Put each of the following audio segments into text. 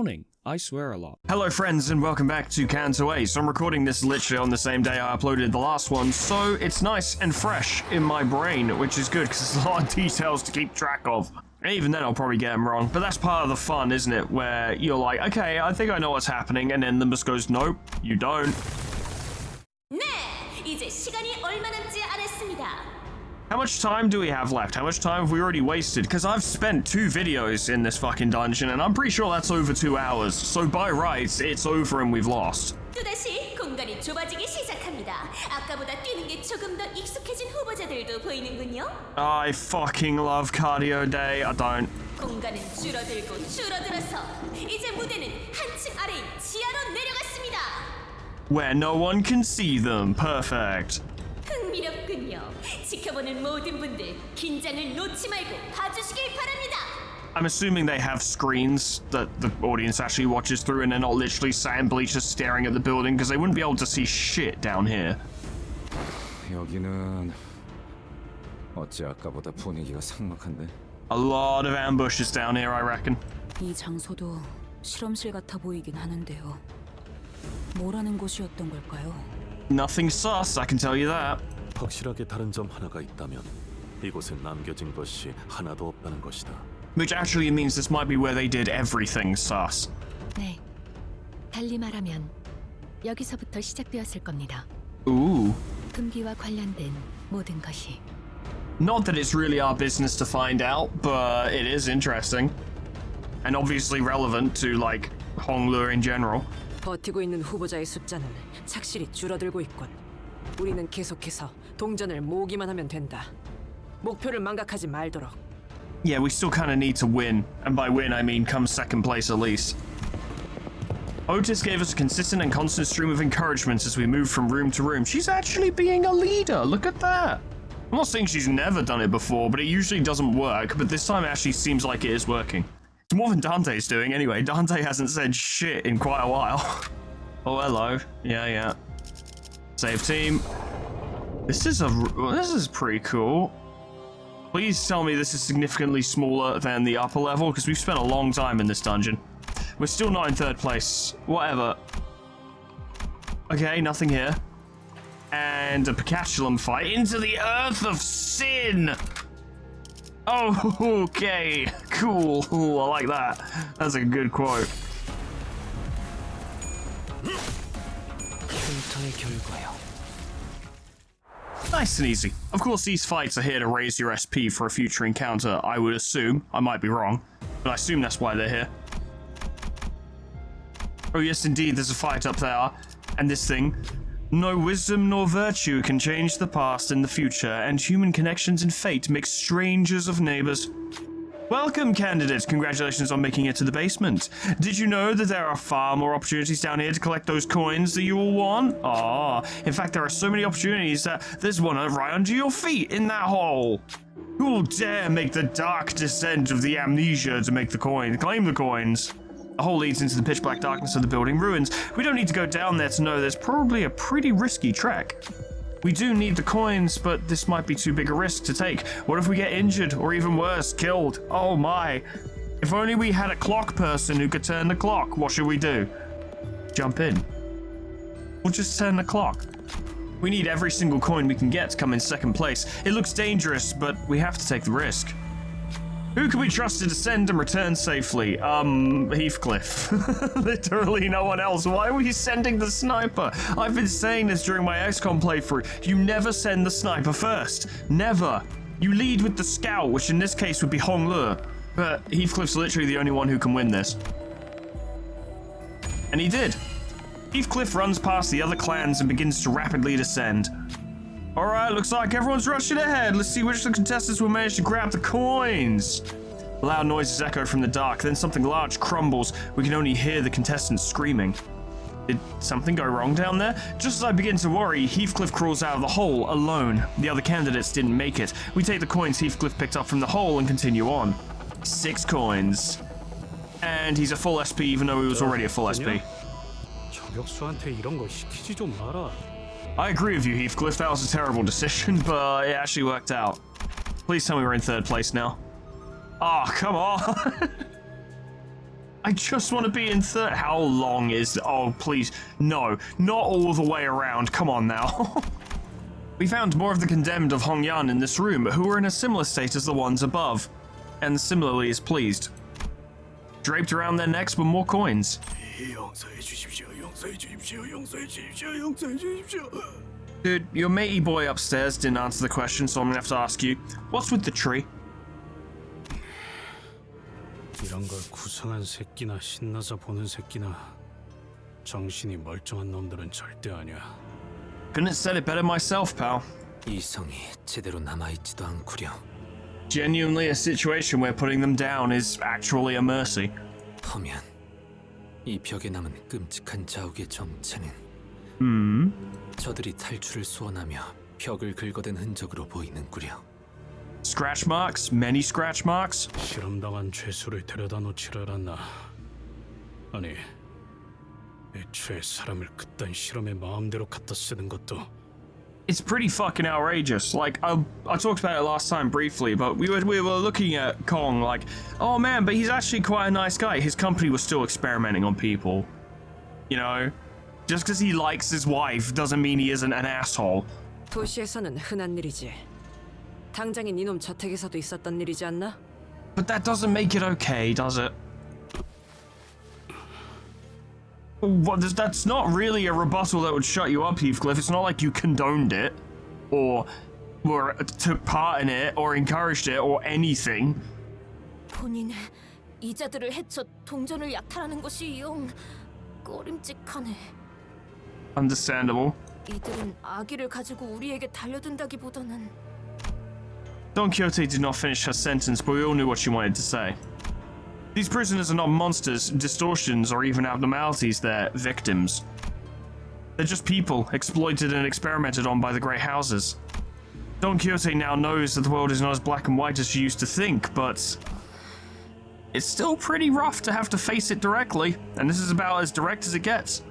morning. I swear a lot. Hello friends and welcome back to Canto A. So I'm recording this literally on the same day I uploaded the last one, so it's nice and fresh in my brain, which is good because there's a lot of details to keep track of. And even then I'll probably get them wrong, but that's part of the fun, isn't it? Where you're like, okay, I think I know what's happening, and then Limbus goes, nope, you don't. 네, 이제 시간이 얼마 남지 않았습니다. How much time do we have left? How much time have we already wasted? Because I've spent 2 videos in this fucking dungeon, and I'm pretty sure that's over 2 hours. So by rights, it's over and we've lost. 또다시 공간이 좁아지기 시작합니다. 아까보다 뛰는 게 조금 더 익숙해진 후보자들도 보이는군요. I fucking love cardio day. I don't. 공간은 줄어들고 줄어들어서 이제 무대는 한층 아래인 지하로 내려갔습니다. Where no one can see them. Perfect. 흥미롭군요. 지켜보는 모든 분들 긴장을 놓지 말고 봐주시길 바랍니다. I'm assuming they have screens that the audience actually watches through and they're not literally sat in bleachers staring at the building because they wouldn't be able to see shit down here. 여기는 어찌 아까보다 분위기가 삭막한데? A lot of ambushes down here, I reckon. 이 장소도 실험실 같아 보이긴 하는데요. 뭐라는 곳이었던 걸까요? Nothing sus, I can tell you that. 확실하게 다른 점 하나가 있다면 이곳에 남겨진 것이 하나도 없다는 것이다. Which actually means this might be where they did everything sus. 네, 달리 말하면 여기서부터 시작되었을 겁니다. Ooh. 금기와 관련된 모든 것이. Not that it's really our business to find out, but it is interesting. And obviously relevant to, like, Honglur in general. 버티고 있는 후보자의 숫자는 착실히 줄어들고 있군. 우리는 계속해서 동전을 모으기만 하면 된다. 목표를 망각하지 말도록. Yeah, we still kind of need to win. And by win, I mean come second place at least. Otis gave us a consistent and constant stream of encouragement as we moved from room to room. She's actually being a leader. Look at that. I'm not saying she's never done it before, but it usually doesn't work. But this time it actually seems like it is working. It's more than Dante's doing anyway. Dante hasn't said shit in quite a while. Oh, hello. Yeah. Save team. This is pretty cool. Please tell me this is significantly smaller than the upper level, because we've spent a long time in this dungeon. We're still not in 3rd place. Whatever. Okay, nothing here. And a Picatulum fight into the Earth of Sin! Oh, okay. Cool. Ooh, I like that. That's a good quote. Nice and easy. Of course, these fights are here to raise your SP for a future encounter, I would assume. I might be wrong, but I assume that's why they're here. Oh yes, indeed, there's a fight up there. And this thing. No wisdom nor virtue can change the past and the future, and human connections and fate make strangers of neighbors. Welcome, candidates. Congratulations on making it to the basement. Did you know that there are far more opportunities down here to collect those coins that you all want? In fact, there are so many opportunities that there's one right under your feet in that hole. Who will dare make the dark descent of the amnesia to make the coin, claim the coins? The hole leads into the pitch black darkness of the building ruins. We don't need to go down there to know there's probably a pretty risky trek. We do need the coins, but this might be too big a risk to take. What if we get injured, or even worse, killed? Oh my. If only we had a clock person who could turn the clock. What should we do? Jump in. We'll just turn the clock. We need every single coin we can get to come in 2nd place. It looks dangerous, but we have to take the risk. Who can we trust to descend and return safely? Heathcliff. Literally no one else. Why are we sending the sniper? I've been saying this during my XCOM playthrough. You never send the sniper first. Never. You lead with the scout, which in this case would be Honglur. But Heathcliff's literally the only one who can win this. And he did. Heathcliff runs past the other clans and begins to rapidly descend. Alright, looks like everyone's rushing ahead. Let's see which of the contestants will manage to grab the coins. Loud noises echo from the dark, then something large crumbles. We can only hear the contestants screaming. Did something go wrong down there? Just as I begin to worry, Heathcliff crawls out of the hole alone. The other candidates didn't make it. We take the coins Heathcliff picked up from the hole and continue on. 6 coins. And he's a full SP even though he was already a full SP. 저격수한테 이런 거 시키지 좀 마라. I agree with you, Heathcliff. That was a terrible decision, but it actually worked out. Please tell me we're in 3rd place now. Oh, come on. I just want to be in third. How long is... Oh, please. No, not all the way around. Come on now. We found more of the condemned of Hongyan in this room, who were in a similar state as the ones above, and similarly as pleased. Draped around their necks were more coins. Dude, your matey boy upstairs didn't answer the question, so I'm gonna have to ask you, what's with the tree? 이런 걸 구성한 새끼나 신나서 보는 새끼나 정신이 멀쩡한 놈들은 절대 아니야. Couldn't have said it better myself, pal. 이성이 제대로 남아있지도 않구려. Genuinely a situation where putting them down is actually a mercy. 허면 이 벽에 남은 끔찍한 자욱의 정체는 저들이 탈출을 소원하며 벽을 긁어댄 흔적으로 보이는구려. Scratch marks? Many scratch marks? 실험당한 죄수를 데려다 놓지를 않나. 아니, 애초에 사람을 그딴 실험에 마음대로 갖다 쓰는 것도. It's pretty fucking outrageous. Like, I talked about it last time briefly, but we were looking at Kong like, oh man, but he's actually quite a nice guy. His company was still experimenting on people. You know? Just because he likes his wife doesn't mean he isn't an asshole. 도시에서는 흔한 일이지. 당장인 이놈 저택에서도 있었던 일이지 않나? But that doesn't make it okay, does it? Well, that's not really a rebuttal that would shut you up, Heathcliff. It's not like you condoned it, or took part in it, or encouraged it, or anything. 본인 이자들을 해쳐 동전을 약탈하는 것이 영 꺼림칙하네. Understandable. 이들은 아기를 가지고 우리에게 달려든다기보다는. Don Quixote did not finish her sentence, but we all knew what she wanted to say. These prisoners are not monsters, distortions, or even abnormalities, they're victims. They're just people, exploited and experimented on by the Grey Houses. Don Quixote now knows that the world is not as black and white as she used to think, but it's still pretty rough to have to face it directly, and this is about as direct as it gets.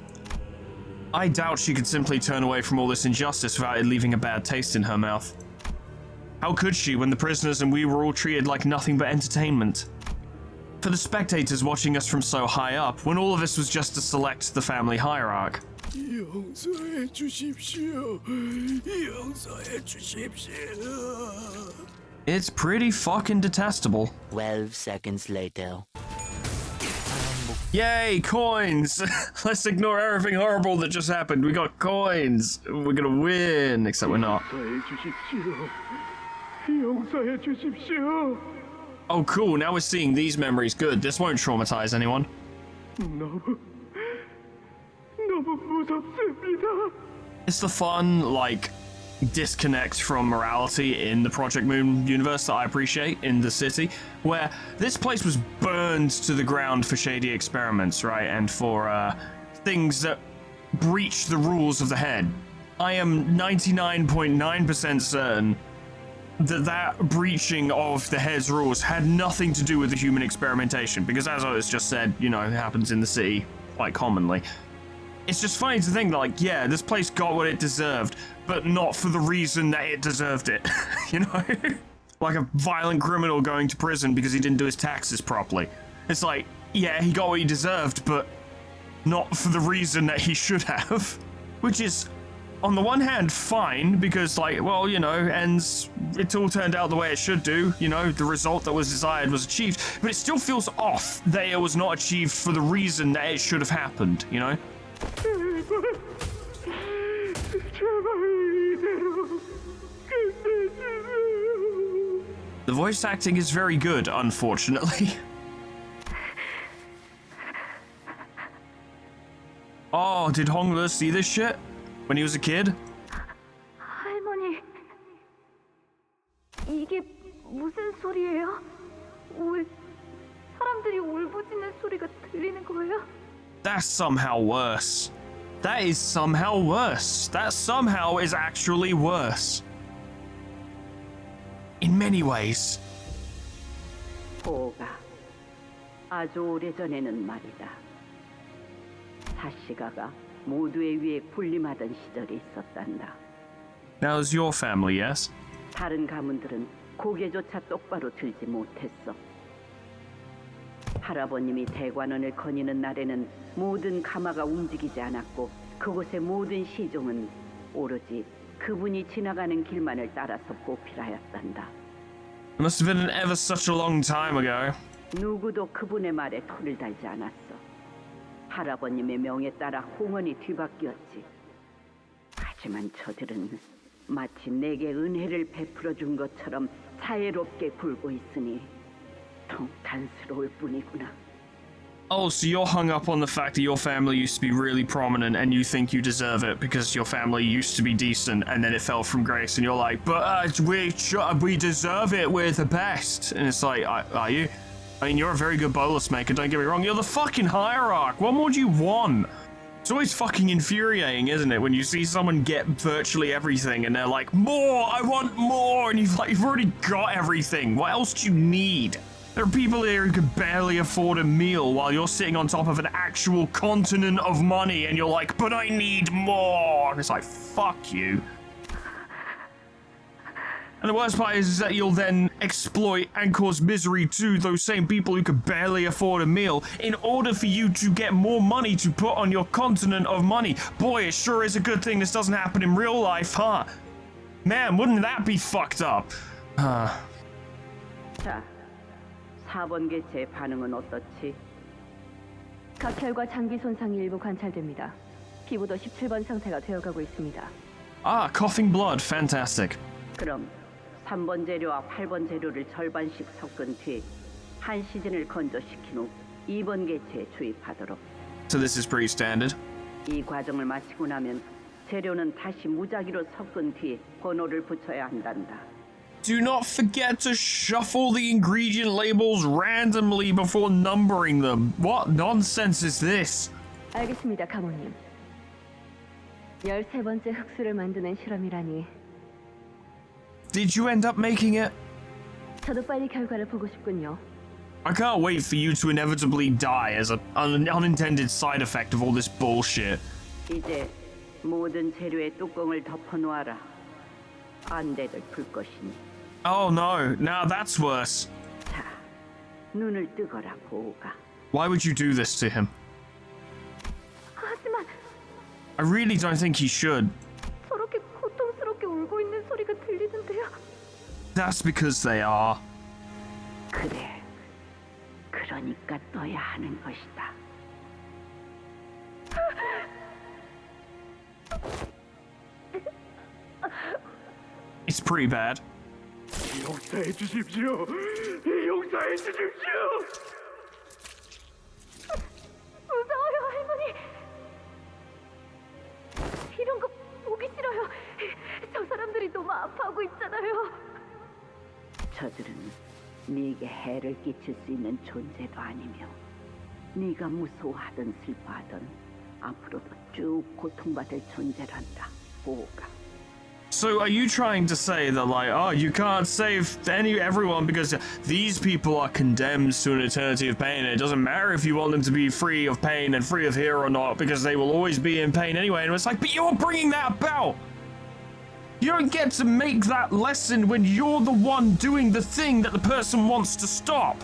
I doubt she could simply turn away from all this injustice without it leaving a bad taste in her mouth. How could she when the prisoners and we were all treated like nothing but entertainment? For the spectators watching us from so high up, when all of this was just to select the family hierarch. 용서해 주십시오. 용서해 주십시오. It's pretty fucking detestable. 12 seconds later. Yay, coins! Let's ignore everything horrible that just happened. We got coins. We're gonna win, except we're not. 용서해 주십시오. 용서해 주십시오. Oh, cool. Now we're seeing these memories. Good. This won't traumatize anyone. 너무 무섭습니다. It's the fun, like, disconnect from morality in the Project Moon universe that I appreciate in the city, where this place was burned to the ground for shady experiments, right? And for things that breach the rules of the head. I am 99.9% certain that breaching of the head's rules had nothing to do with the human experimentation, because as I was just said, you know, it happens in the city quite commonly. It's just funny to think that, like, yeah, this place got what it deserved, but not for the reason that it deserved it, you know? Like a violent criminal going to prison because he didn't do his taxes properly. It's like, yeah, he got what he deserved, but not for the reason that he should have. Which is, on the one hand, fine, because, like, well, you know, it all turned out the way it should do, you know, the result that was desired was achieved, but it still feels off that it was not achieved for the reason that it should have happened, you know? The voice acting is very good, unfortunately. Oh, did Hongler see this shit when he was a kid? 할머니, 이게 무슨 소리예요? 왜 사람들이 울부짖는 소리가 들리는 거예요? That's somehow worse. That is somehow worse. That somehow is actually worse. In many ways. 보가 아주 오래전에는 말이다. 사시가가 모두에 위해 군림하던 시절이 있었단다. That was your family, yes? 다른 가문들은 고개조차 똑바로 들지 못했어. 할아버님이 대관원을 거니는 날에는 모든 가마가 움직이지 않았고 그곳의 모든 시종은 오로지 그분이 지나가는 길만을 따라서 보필하였단다. It must have been ever such a long time ago. 누구도 그분의 말에 토를 달지 않았어. 할아버님의 명에 따라 홍원이 뒤바뀌었지. 하지만 저들은 마치 내게 은혜를 베풀어 준 것처럼 자애롭게 굴고 있으니 통탄스러울 뿐이구나. Oh, so you're hung up on the fact that your family used to be really prominent and you think you deserve it because your family used to be decent and then it fell from grace and you're like, but we deserve it, we're the best. And it's like, are you? I mean, you're a very good bolus maker, don't get me wrong, you're the fucking hierarch, what more do you want? It's always fucking infuriating, isn't it, when you see someone get virtually everything and they're like, more, I want more, and you've already got everything, what else do you need? There are people here who could barely afford a meal while you're sitting on top of an actual continent of money and you're like, but I need more! And it's like, fuck you. And the worst part is that you'll then exploit and cause misery to those same people who could barely afford a meal in order for you to get more money to put on your continent of money. Boy, it sure is a good thing this doesn't happen in real life, huh? Man, wouldn't that be fucked up? 자, 4번 개체의 반응은 어떻지? 각혈과 장기 손상이 일부 관찰됩니다. 피부도 17번 상태가 되어가고 있습니다. Ah, coughing blood, fantastic. 그럼 3번 재료와 8번 재료를 절반씩 섞은 뒤 한 시즌을 건조시킨 후 2번 개체에 주입하도록. So this is pretty standard. 이 과정을 마치고 나면 재료는 다시 무작위로 섞은 뒤 번호를 붙여야 한단다. Do not forget to shuffle the ingredient labels randomly before numbering them. What nonsense is this? 알겠습니다, 가모님. 13번째 흑수를 만드는 실험이라니. Did you end up making it? 저도 빨리 결과를 보고 싶군요. I can't wait for you to inevitably die as an unintended side effect of all this bullshit. 이제 모든 재료의 뚜껑을 덮어 놓아라. 안대를 풀 것이니. Oh no, now that's worse. 자, 눈을 뜨거라 보호가. Why would you do this to him? 하지만 I really don't think he should. 저렇게 고통스럽게 울고 있는 소리가 들리는데요. That's because they are. 그래. 그러니까 떠야 하는 것이다. It's pretty bad. 용서해 주십시오. 용서해 주십시오. 무서워요, 할머니. 이런 거 보기 싫어요. 저 사람들이 너무 아파하고 있잖아요. 저들은 네게 해를 끼칠 수 있는 존재도 아니며 네가 무서워하든 슬퍼하든 앞으로도 쭉 고통받을 존재란다, 보호가. So are you trying to say that, like, oh, you can't save everyone because these people are condemned to an eternity of pain, and it doesn't matter if you want them to be free of pain and free of fear or not, because they will always be in pain anyway? And it's like, but you're bringing that about! You don't get to make that lesson when you're the one doing the thing that the person wants to stop.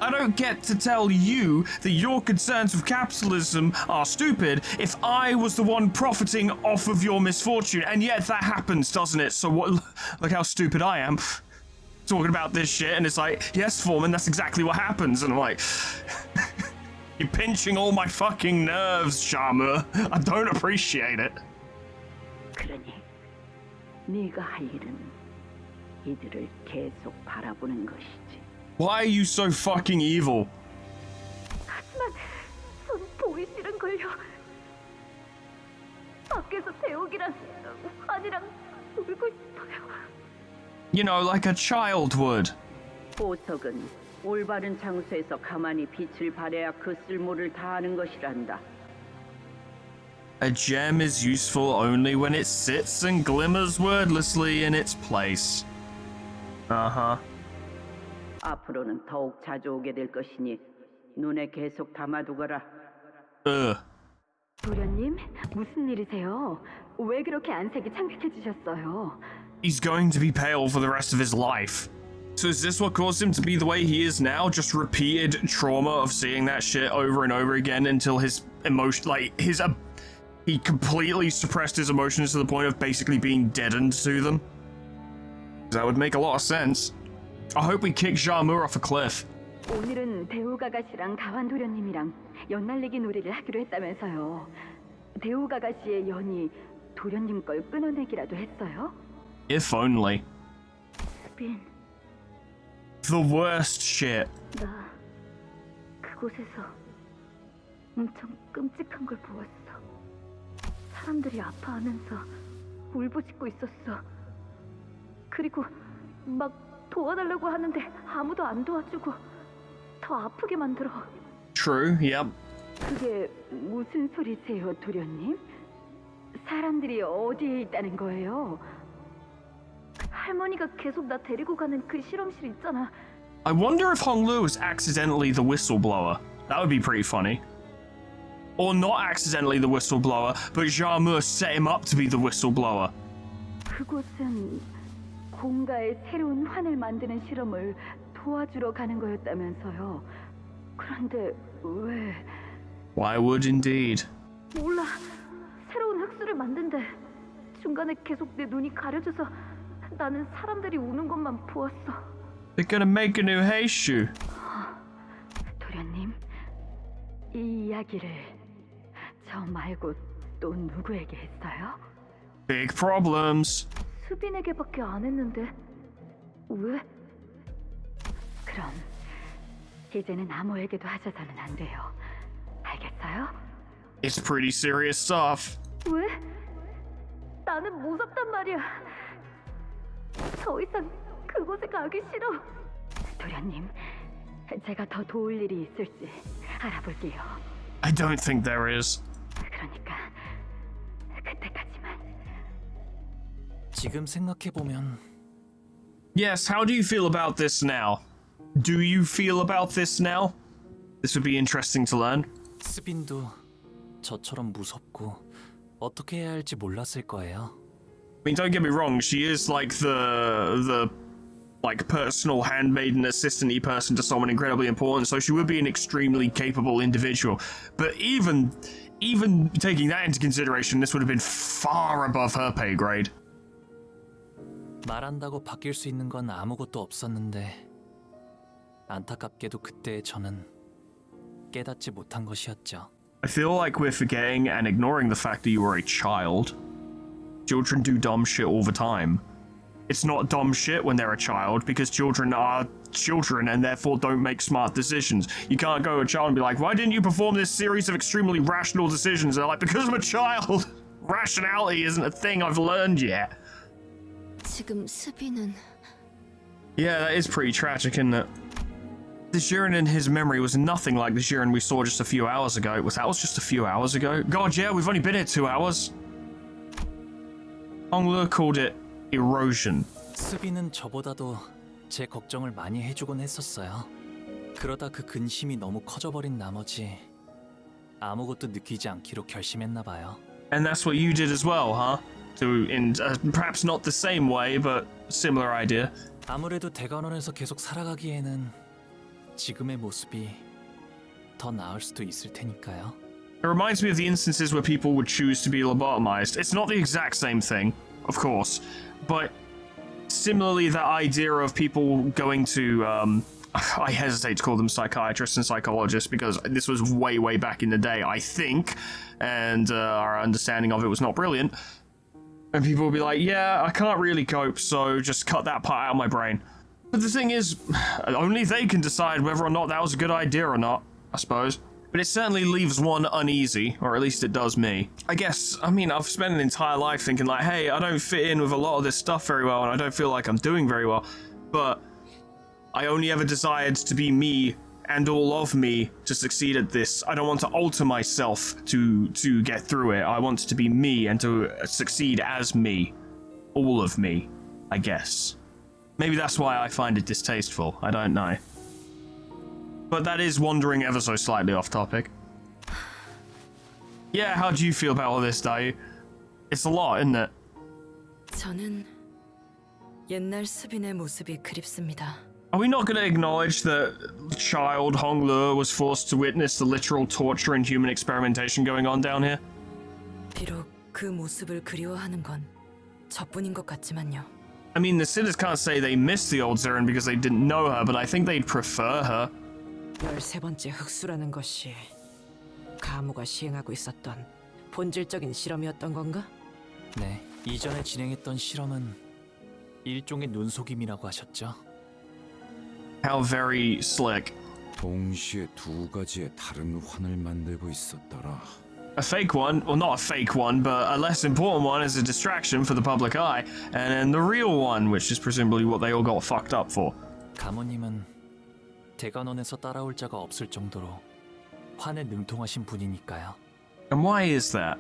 I don't get to tell you that your concerns with capitalism are stupid if I was the one profiting off of your misfortune. And yet that happens, doesn't it? So what? Look how stupid I am. Talking about this shit, and it's like, yes, Foreman, that's exactly what happens. And I'm like, you're pinching all my fucking nerves, Sharma. I don't appreciate it. 그러니 네가 할 일은 이들을 계속 바라보는 것이지. Why are you so fucking evil? 하지만 전 보기 싫은걸요. 밖에서 대옥이랑 아니랑 놀고 싶어요. You know, like a child would. 보석은 올바른 장소에서 가만히 빛을 발해야 그 쓸모를 다하는 것이란다. A gem is useful only when it sits and glimmers wordlessly in its place. Uh-huh. 앞으로는 더욱 자주 오게 될 것이니 눈에 계속 담아두거라. 도련님, 무슨 일이세요? 왜 그렇게 안색이 창백해지셨어요? He's going to be pale for the rest of his life. So is this what caused him to be the way he is now? Just repeated trauma of seeing that shit over and over again until his emotion, like he completely suppressed his emotions to the point of basically being deadened to them. That would make a lot of sense. I hope we kick Jarmur off a cliff. 오늘은 대우가가씨랑 다완도련님이랑 연날리기 놀이를 하기로 했다면서요. 대우가가씨의 연이 도련님 걸 끊어내기라도 했어요? If only. 스빈, The worst shit. 나 그곳에서 엄청 끔찍한 걸 보았어. 사람들이 아파하면서 울부짖고 있었어. 그리고 막 도와달라고 하는데 아무도 안 도와주고 더 아프게 만들어. True, yep. 그게 무슨 소리세요, 도련님? 사람들이 어디에 있다는 거예요? 할머니가 계속 나 데리고 가는 그 실험실 있잖아. I wonder if Honglu was accidentally the whistleblower. That would be pretty funny. Or not accidentally the whistleblower, but Jarmur set him up to be the whistleblower. 그곳은 공가의 새로운 환을 만드는 실험을 도와주러 가는 거였다면서요. 그런데 왜? Why would indeed? 몰라. 새로운 흑수를 만든대. 중간에 계속 내 눈이 가려져서 나는 사람들이 우는 것만 보았어. They're gonna make a new Heishu. 도련님, 이 이야기를 저 말고 또 누구에게 했어요? Big problems. 수빈에게밖에 안 했는데 왜? 그럼 이제는 아무에게도 하셔서는 안 돼요. 알겠어요? It's pretty serious stuff. 왜? 나는 무섭단 말이야. 더 이상 그곳에 가기 싫어. 도련님, 제가 더 도울 일이 있을지 알아볼게요. I don't think there is. 그러니까 그때까지만. 지금 생각해보면 Yes, how do you feel about this now? Do you feel about this now? This would be interesting to learn. 스빈도 저처럼 무섭고 어떻게 해야 할지 몰랐을 거예요. I mean, don't get me wrong, she is like the like personal handmaiden assistant-y person to someone incredibly important, so she would be an extremely capable individual. But even taking that into consideration, this would have been far above her pay grade. 말한다고 바뀔 수 있는 건 아무것도 없었는데 안타깝게도 그때의 저는 깨닫지 못한 것이었죠. I feel like we're forgetting and ignoring the fact that you were a child. Children do dumb shit all the time. It's not dumb shit when they're a child because children are children and therefore don't make smart decisions. You can't go to a child and be like, why didn't you perform this series of extremely rational decisions? They're like, because I'm a child. Rationality isn't a thing I've learned yet. 지금 스빈은 Yeah, that is pretty tragic, isn't it? The Jiren in his memory was nothing like the Jiren we saw just a few hours ago. That was just a few hours ago? God, yeah, we've only been here 2 hours. Honglu called it erosion. 스빈은 저보다도 제 걱정을 많이 해주곤 했었어요. 그러다 그 근심이 너무 커져버린 나머지 아무것도 느끼지 않기로 결심했나 봐요. And that's what you did as well, huh? In perhaps not the same way, but similar idea. 아무래도 대관원에서 계속 살아가기에는 지금의 모습이 더 나을 수도 있을 테니까요. It reminds me of the instances where people would choose to be lobotomized. It's not the exact same thing, of course, but similarly that idea of people going to, I hesitate to call them psychiatrists and psychologists because this was way, way back in the day, I think, and our understanding of it was not brilliant. And people would be like, yeah, I can't really cope, so just cut that part out of my brain. But the thing is, only they can decide whether or not that was a good idea or not, I suppose. But it certainly leaves one uneasy, or at least it does me. I guess, I mean, I've spent an entire life thinking like, hey, I don't fit in with a lot of this stuff very well, and I don't feel like I'm doing very well. But I only ever desired to be me and all of me to succeed at this. I don't want to alter myself to get through it. I want to be me and to succeed as me. All of me, I guess. Maybe that's why I find it distasteful. I don't know. But that is wandering ever so slightly off topic. Yeah, how do you feel about all this, Dayu? It's a lot, isn't it? 저는 옛날 수빈의 모습이 그립습니다. Are we not going to acknowledge that child Hong Le was forced to witness the literal torture and human experimentation going on down here? 비록 그 모습을 그리워하는 건 저뿐인 것 같지만요. I mean, the sinners can't say they missed the old Zeren because they didn't know her, but I think they'd prefer her. 13번째 흑수라는 것이 가무가 시행하고 있었던 본질적인 실험이었던 건가? 네, 이전에 진행했던 실험은 일종의 눈속임이라고 하셨죠. How very slick. 동시에 두 가지의 다른 환을 만들고 있었더라. A fake one, well not a fake one, but a less important one as a distraction for the public eye, and then the real one, which is presumably what they all got fucked up for. 가모님은 대관원에서 따라올 자가 없을 정도로 환에 능통하신 분이니까요. And why is that?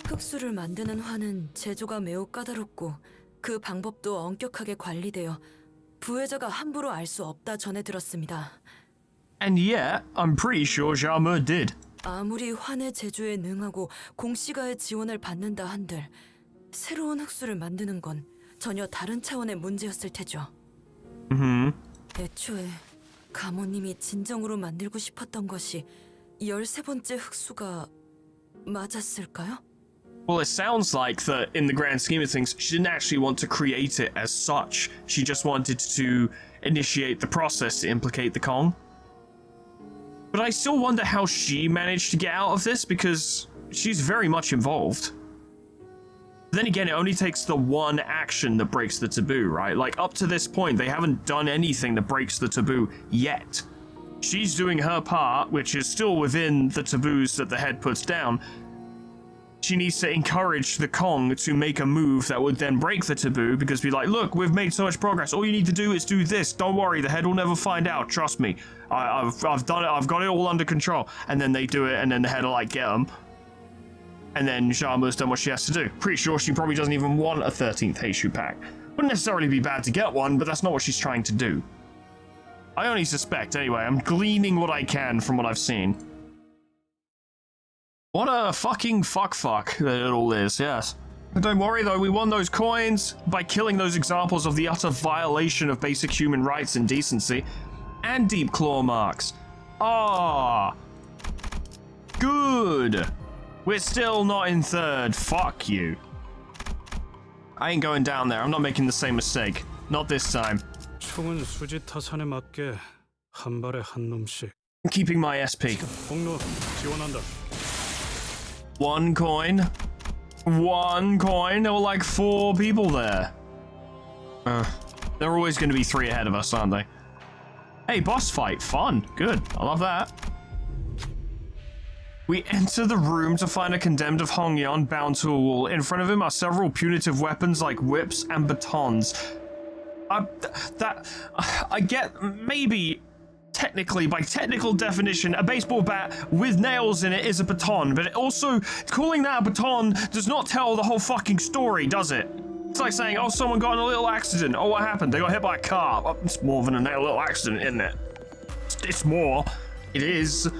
흑수를 만드는 환은 제조가 매우 까다롭고 그 방법도 엄격하게 관리되어 부회자가 함부로 알 수 없다 전해 들었습니다. And yet, I'm pretty sure Xiaomu did. 아무리 환의 제조에 능하고 공시가의 지원을 받는다 한들 새로운 흑수를 만드는 건 전혀 다른 차원의 문제였을 테죠. 애초에 가모님이 진정으로 만들고 싶었던 것이 13번째 흑수가 맞았을까요? Well, it sounds like that in the grand scheme of things, she didn't actually want to create it as such. She just wanted to initiate the process to implicate the Kong. But I still wonder how she managed to get out of this, because she's very much involved. Then again, it only takes the one action that breaks the taboo, right? Like, up to this point, they haven't done anything that breaks the taboo yet. She's doing her part, which is still within the taboos that the head puts down. She needs to encourage the Kong to make a move that would then break the taboo, because be like, look, we've made so much progress. All you need to do is do this. Don't worry, the head will never find out. Trust me. I've done it. I've got it all under control. And then they do it, and then the head will like get them. And then Xiaomu's done what she has to do. Pretty sure she probably doesn't even want a 13th Heishu pack. Wouldn't necessarily be bad to get one, but that's not what she's trying to do. I only suspect, anyway. I'm gleaning what I can from what I've seen. What a fucking fuck that it all is, yes. But don't worry though, we won those coins by killing those examples of the utter violation of basic human rights and decency. And deep claw marks. Ah, good. We're still not in third, fuck you. I ain't going down there, I'm not making the same mistake. Not this time. 총은 수지 타산에 맞게 한 발에 한 놈씩. I'm keeping my SP. 공로 지원한다. One coin. There were like 4 people there. They're always going to be 3 ahead of us, aren't they? Hey, boss fight. Fun. Good. I love that. We enter the room to find a condemned of Hongyan bound to a wall. In front of him are several punitive weapons like whips and batons. I get maybe... Technically, by technical definition, a baseball bat with nails in it is a baton, but also, calling that a baton does not tell the whole fucking story, does it? It's like saying, oh, someone got in a little accident. Oh, what happened? They got hit by a car. Oh, it's more than a little accident, isn't it? It's more. It is.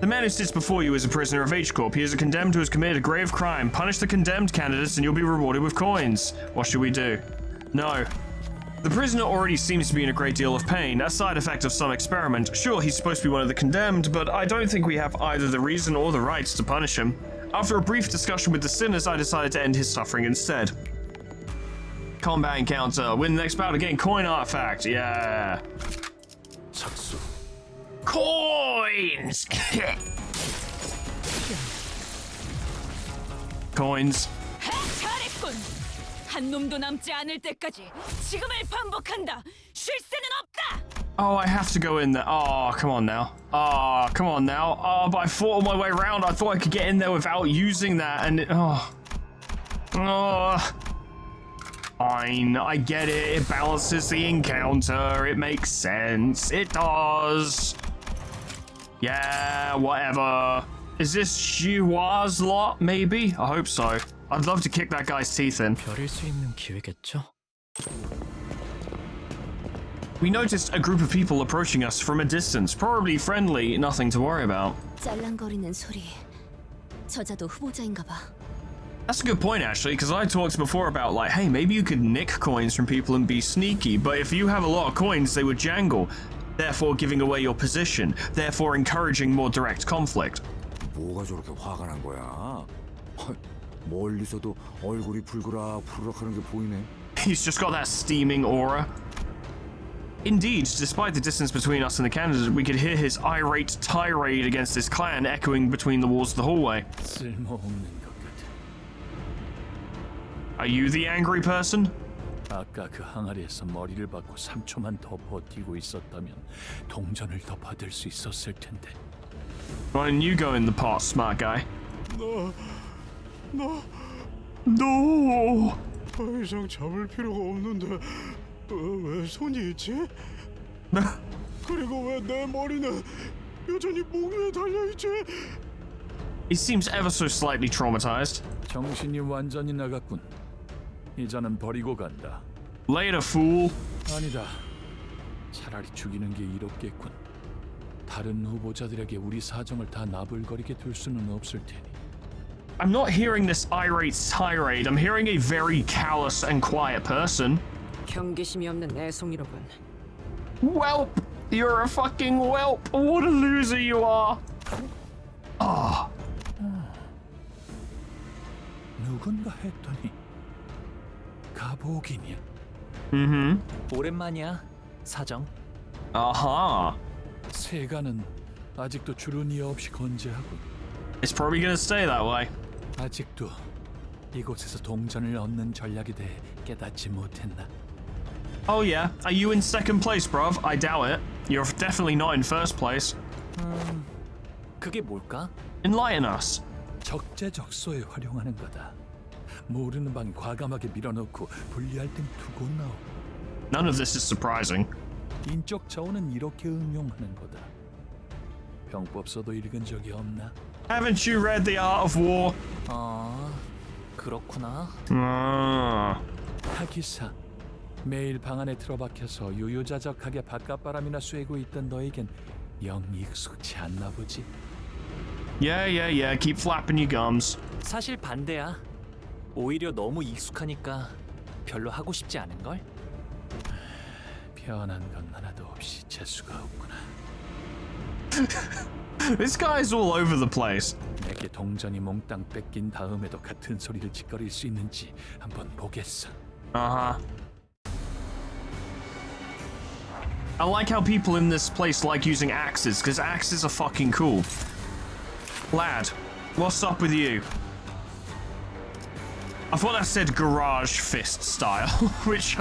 The man who sits before you is a prisoner of H-Corp. He is a condemned who has committed a grave crime. Punish the condemned candidates and you'll be rewarded with coins. What should we do? No. The prisoner already seems to be in a great deal of pain, a side effect of some experiment. Sure, he's supposed to be one of the condemned, but I don't think we have either the reason or the rights to punish him. After a brief discussion with the sinners, I decided to end his suffering instead. Combat encounter. Win the next battle to gain coin artifact. Yeah. 착수. Coins! Coins. 잘했군. 한 놈도 남지 않을 때까지 지금을 반복한다. 쉴 새는 없다. Oh, I have to go in there. Oh, come on now. Oh, come on now. Oh, but I fought all my way around. I thought I could get in there without using that, and fine. I get it. It balances the encounter. It makes sense. It does. Yeah, whatever. Is this Xuhua's lot? Maybe. I hope so. I'd love to kick that guy's teeth in. 별일 수 있는 기회겠죠? We noticed a group of people approaching us from a distance. Probably friendly, nothing to worry about. 짤랑거리는 소리. 저자도 후보자인가 봐. That's a good point, actually, because I talked before about, like, hey, maybe you could nick coins from people and be sneaky, but if you have a lot of coins, they would jangle, therefore giving away your position, therefore encouraging more direct conflict. 뭐가 저렇게 화가 난 거야? 멀리서도 얼굴이 불그락불그락하는 게 보이네. He's just got that steaming aura. Indeed, despite the distance between us and the candidate, we could hear his irate tirade against his clan echoing between the walls of the hallway. Are you the angry person? 아까 그 항아리에서 머리를 박고 3초만 더 버티고 있었다면 동전을 더 받을 수 있었을 텐데. Why didn't you go in the pot, smart guy? No. 더 이상 잡을 필요가 없는데 왜 손이 있지? 그리고 왜 내 머리는 여전히 목 위에 달려 있지? He seems ever so slightly traumatized. 정신이 완전히 나갔군. 이자는 버리고 간다. Later, fool. 아니다. 차라리 죽이는 게 이롭겠군. 다른 후보자들에게 우리 사정을 다 나불거리게 둘 수는 없을 테니. I'm not hearing this irate tirade. I'm hearing a very callous and quiet person. 경계심이 없는 애송이로군. Whelp! You're a fucking whelp! What a loser you are! Ah. 누군가 했더니 가복이냐? 오랜만이야, 사정. 아하. 세간은 아직도 주름이 없이 건재하군. It's probably gonna stay that way. 아직도 이곳에서 동전을 얻는 전략에 대해 깨닫지 못했나? Oh yeah. Are you in second place, bruv? I doubt it. You're definitely not in first place. 그게 뭘까? Enlighten us. 적재적소에 활용하는 거다. 모르는 방 과감하게 밀어넣고 분리할 땐 두고 나오. None of this is surprising. 인적 자원은 이렇게 응용하는 거다. 병법서도 읽은 적이 없나? Haven't you read The Art of War? 그렇구나. 하기사, 매일 방 안에 틀어박혀서 유유자적하게 바깥바람이나 쐬고 있던 너에겐 영 익숙치 않나 보지? Yeah. Keep flapping your gums. 사실 반대야. 오히려 너무 익숙하니까 별로 하고 싶지 않은걸? 변한 건 하나도 없이 재수가 없구나. This guy's all over the place. 내게 동전이 몽땅 뺏긴 다음에도 같은 소리를 짓거릴 수 있는지 한번 보겠어. I like how people in this place like using axes, because axes are fucking cool. Lad, what's up with you? I thought that said garage fist style, which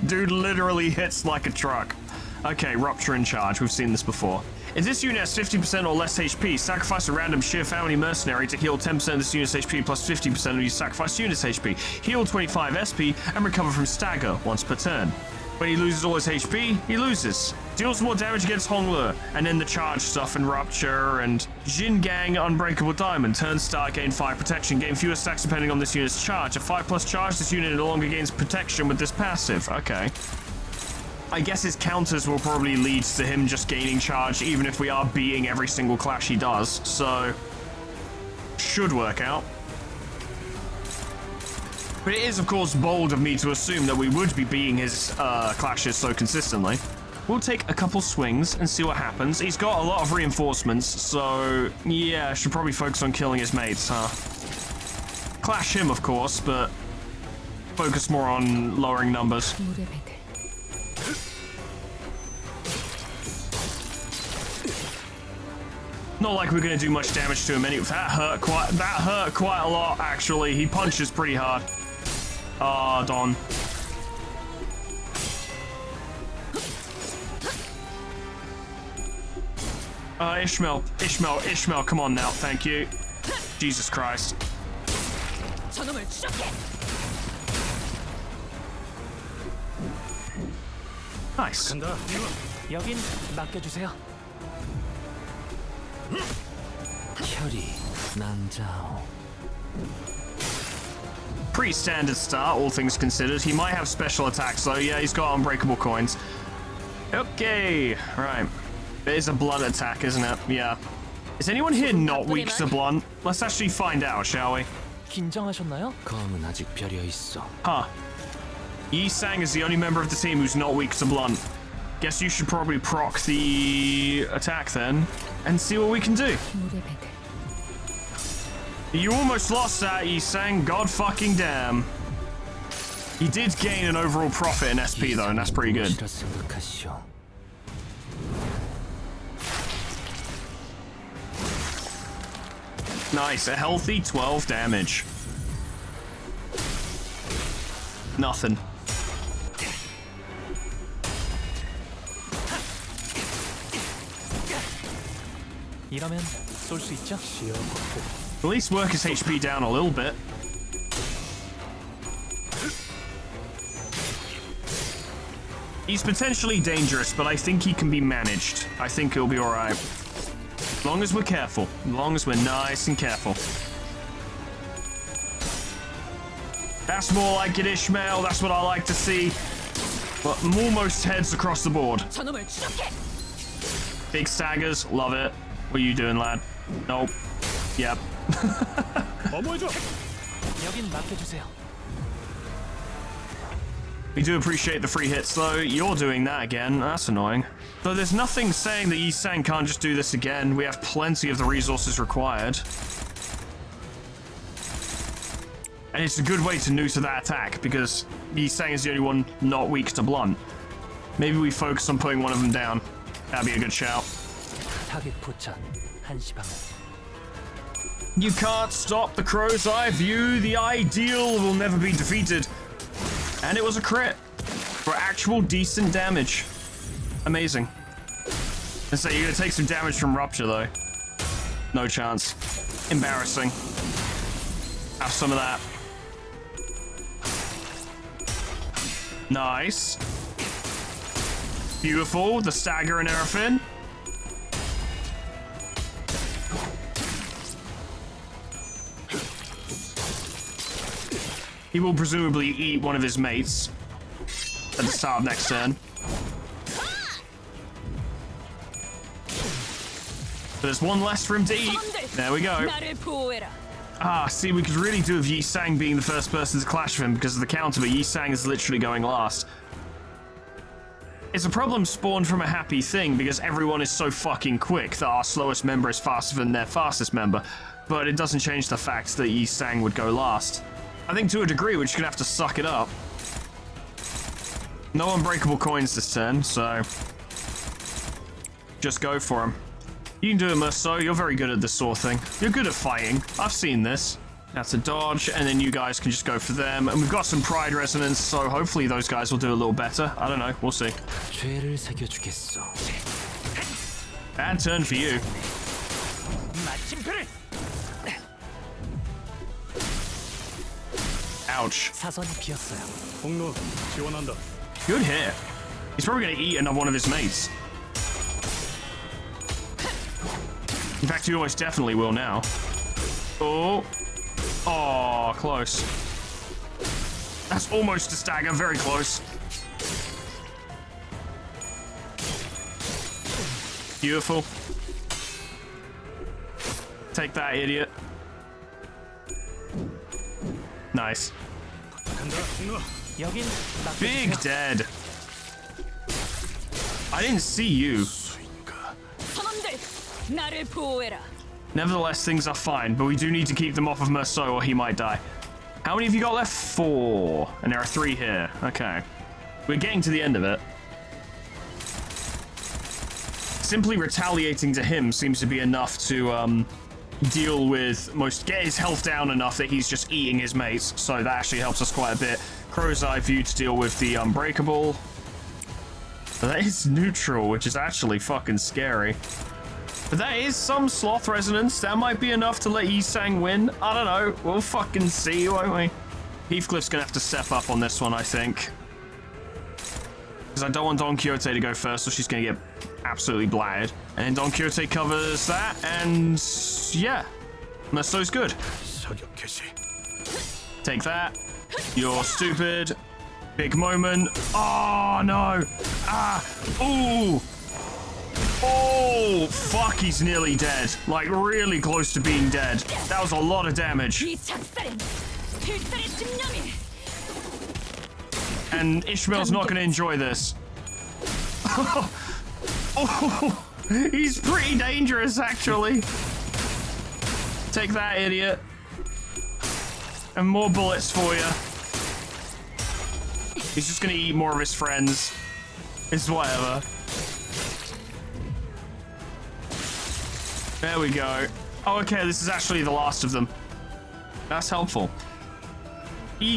dude literally hits like a truck. Okay, rupture in charge. We've seen this before. If this unit has 50% or less HP, sacrifice a random sheer family mercenary to heal 10% of this unit's HP plus 50% of your sacrificed unit's HP. Heal 25 SP and recover from stagger once per turn. When he loses all his HP, he loses. Deals more damage against Honglu, and then the charge stuff and Rupture and Jin Gang Unbreakable Diamond. Turn start, gain 5 protection, gain fewer stacks depending on this unit's charge. A 5+ charge, this unit no longer gains protection with this passive. Okay. I guess his counters will probably lead to him just gaining charge even if we are beating every single clash he does, so should work out. But it is, of course, bold of me to assume that we would be beating his clashes so consistently. We'll take a couple swings and see what happens. He's got a lot of reinforcements, so yeah, I should probably focus on killing his mates, huh? Clash him, of course, but focus more on lowering numbers. Not like we're gonna do much damage to him anyway. That hurt quite a lot, actually. He punches pretty hard. Ah, Don. Ishmael, come on now, thank you. Jesus Christ. Nice. 여긴 맡겨주세요. 혈이 낭자오. Pretty standard start, all things considered. He might have special attacks though. Yeah, he's got unbreakable coins. Okay, right. It is a blunt attack, isn't it? Yeah. Is anyone here not weak to blunt? Let's actually find out, shall we? 긴장하셨나요? 검은 아직 벼려 있어. Huh. Yi Sang is the only member of the team who's not weak to blunt. Guess you should probably proc the attack then and see what we can do. You almost lost that, Yi Sang. God fucking damn. He did gain an overall profit in SP though, and that's pretty good. Nice, a healthy 12 damage. Nothing. 이러면 쏠 수 있죠? At least work his HP down a little bit. He's potentially dangerous, but I think he can be managed. I think he'll be alright. As long as we're careful. As long as we're nice and careful. That's more like it, Ishmael. That's what I like to see. But almost heads across the board. Big staggers. Love it. What are you doing, lad? Nope. Yep. 여긴 맡겨주세요. We do appreciate the free hits, though. You're doing that again. That's annoying. Though there's nothing saying that Yi Sang can't just do this again. We have plenty of the resources required. And it's a good way to neuter that attack, because Yi Sang is the only one not weak to blunt. Maybe we focus on putting one of them down. That'd be a good shout. 타겟 포착 1시 방향. You can't stop the crow's eye view. The ideal will never be defeated. And it was a crit for actual decent damage. Amazing. And so you're gonna take some damage from Rupture though. No chance. Embarrassing. Have some of that. Nice. Beautiful. The stagger and everything. He will presumably eat one of his mates at the start of next turn. There's one less for him to eat. There we go. Ah, see, we could really do with Yi Sang being the first person to clash with him because of the counter, but Yi Sang is literally going last. It's a problem spawned from a happy thing because everyone is so fucking quick that our slowest member is faster than their fastest member, but it doesn't change the fact that Yi Sang would go last. I think to a degree we're just gonna have to suck it up. No unbreakable coins this turn, so just go for him. You can do it, Merceau. You're very good at this sort of thing. You're good at fighting. I've seen this. That's a dodge, and then you guys can just go for them. And we've got some pride resonance, so hopefully those guys will do a little better. I don't know. We'll see. 죄를 새겨주겠어. Bad turn for you. Ouch. 사선이 비었어요. 공로 지원한다. Good hit. He's probably going to eat another one of his mates. In fact, he almost definitely will now. Oh. Oh, close. That's almost a stagger. Very close. Beautiful. Take that, idiot. Nice. Big dead. I didn't see you. Nevertheless, things are fine, but we do need to keep them off of Merceau or he might die. How many have you got left? 4. And there are 3 here. Okay. We're getting to the end of it. Simply retaliating to him seems to be enough to deal with get his health down enough that he's just eating his mates. So that actually helps us quite a bit. Crow's Eye View to deal with the Unbreakable. That is neutral, which is actually fucking scary. But that is some Sloth Resonance. That might be enough to let Yi Sang win. I don't know. We'll fucking see, won't we? Heathcliff's gonna have to step up on this one, I think. Because I don't want Don Quixote to go first, so she's gonna get absolutely blatted. And then Don Quixote covers that, and yeah. Merceau's good. Take that. You're stupid. Big moment. Oh, no. Ah. Ooh. Oh, fuck, he's nearly dead. Like, really close to being dead. That was a lot of damage. And Ishmael's not going to enjoy this. Oh, he's pretty dangerous, actually. Take that, idiot. And more bullets for you. He's just going to eat more of his friends. It's whatever. There we go. Oh, okay, this is actually the last of them. That's helpful.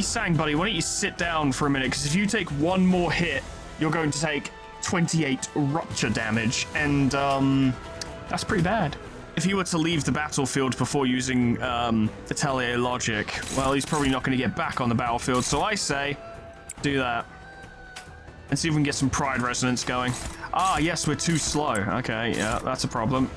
Sang, buddy, why don't you sit down for a minute? Because if you take one more hit, you're going to take 28 rupture damage. And, that's pretty bad. If he were to leave the battlefield before using, Atelier logic, well, he's probably not going to get back on the battlefield. So I say, do that. And see if we can get some pride resonance going. Ah, yes, we're too slow. Okay, yeah, that's a problem.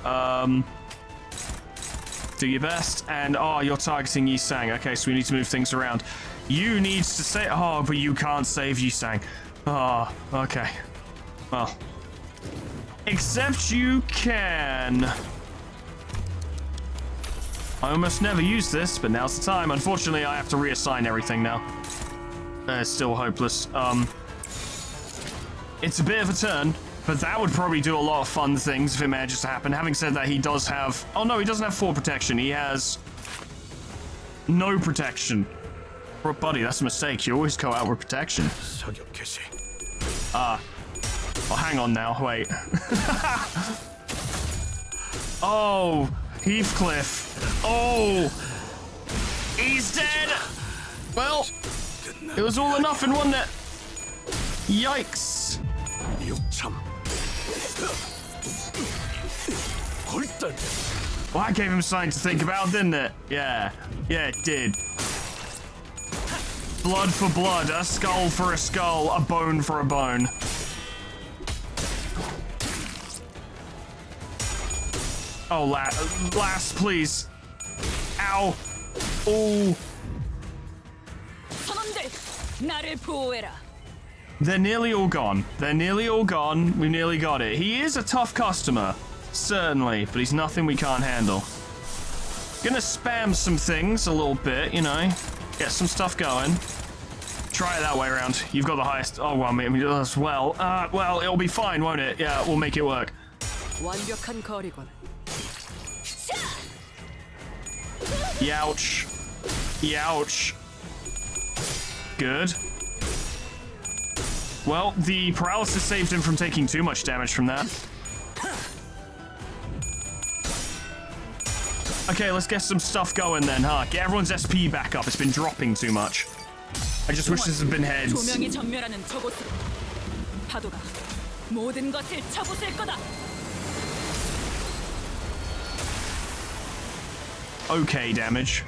Do your best. And, oh, you're targeting Yi Sang. Okay, so we need to move things around. You need to say... Oh, but you can't save Yi Sang. Oh, okay. Well. Except you can. I almost never use this, but now's the time. Unfortunately, I have to reassign everything now. It's still hopeless. It's a bit of a turn, but that would probably do a lot of fun things if it manages to happen. Having said that, he does have... Oh, no, he doesn't have 4 protection. He has... no protection. Buddy, that's a mistake. You always go out with protection. Ah. Oh, hang on now. Wait. Oh, Heathcliff. Oh. He's dead. Well, it was all or nothing, wasn't it? Yikes. Well, that gave him something to think about, didn't it? Yeah. Yeah, it did. Blood for blood, a skull for a skull, a bone for a bone. Oh, last, please. Ow. Oh. They're nearly all gone. They're nearly all gone. We nearly got it. He is a tough customer, certainly, but he's nothing we can't handle. Gonna spam some things a little bit, you know. Get some stuff going. Try it that way around. You've got the highest. Oh, well, maybe as well. Well, it'll be fine, won't it? Yeah, we'll make it work. 완벽한 거리군. Youch. Youch. Good. Well, the paralysis saved him from taking too much damage from that. Okay, let's get some stuff going then, huh? Get everyone's SP back up. It's been dropping too much. I just wish this had been heads. Okay, damage.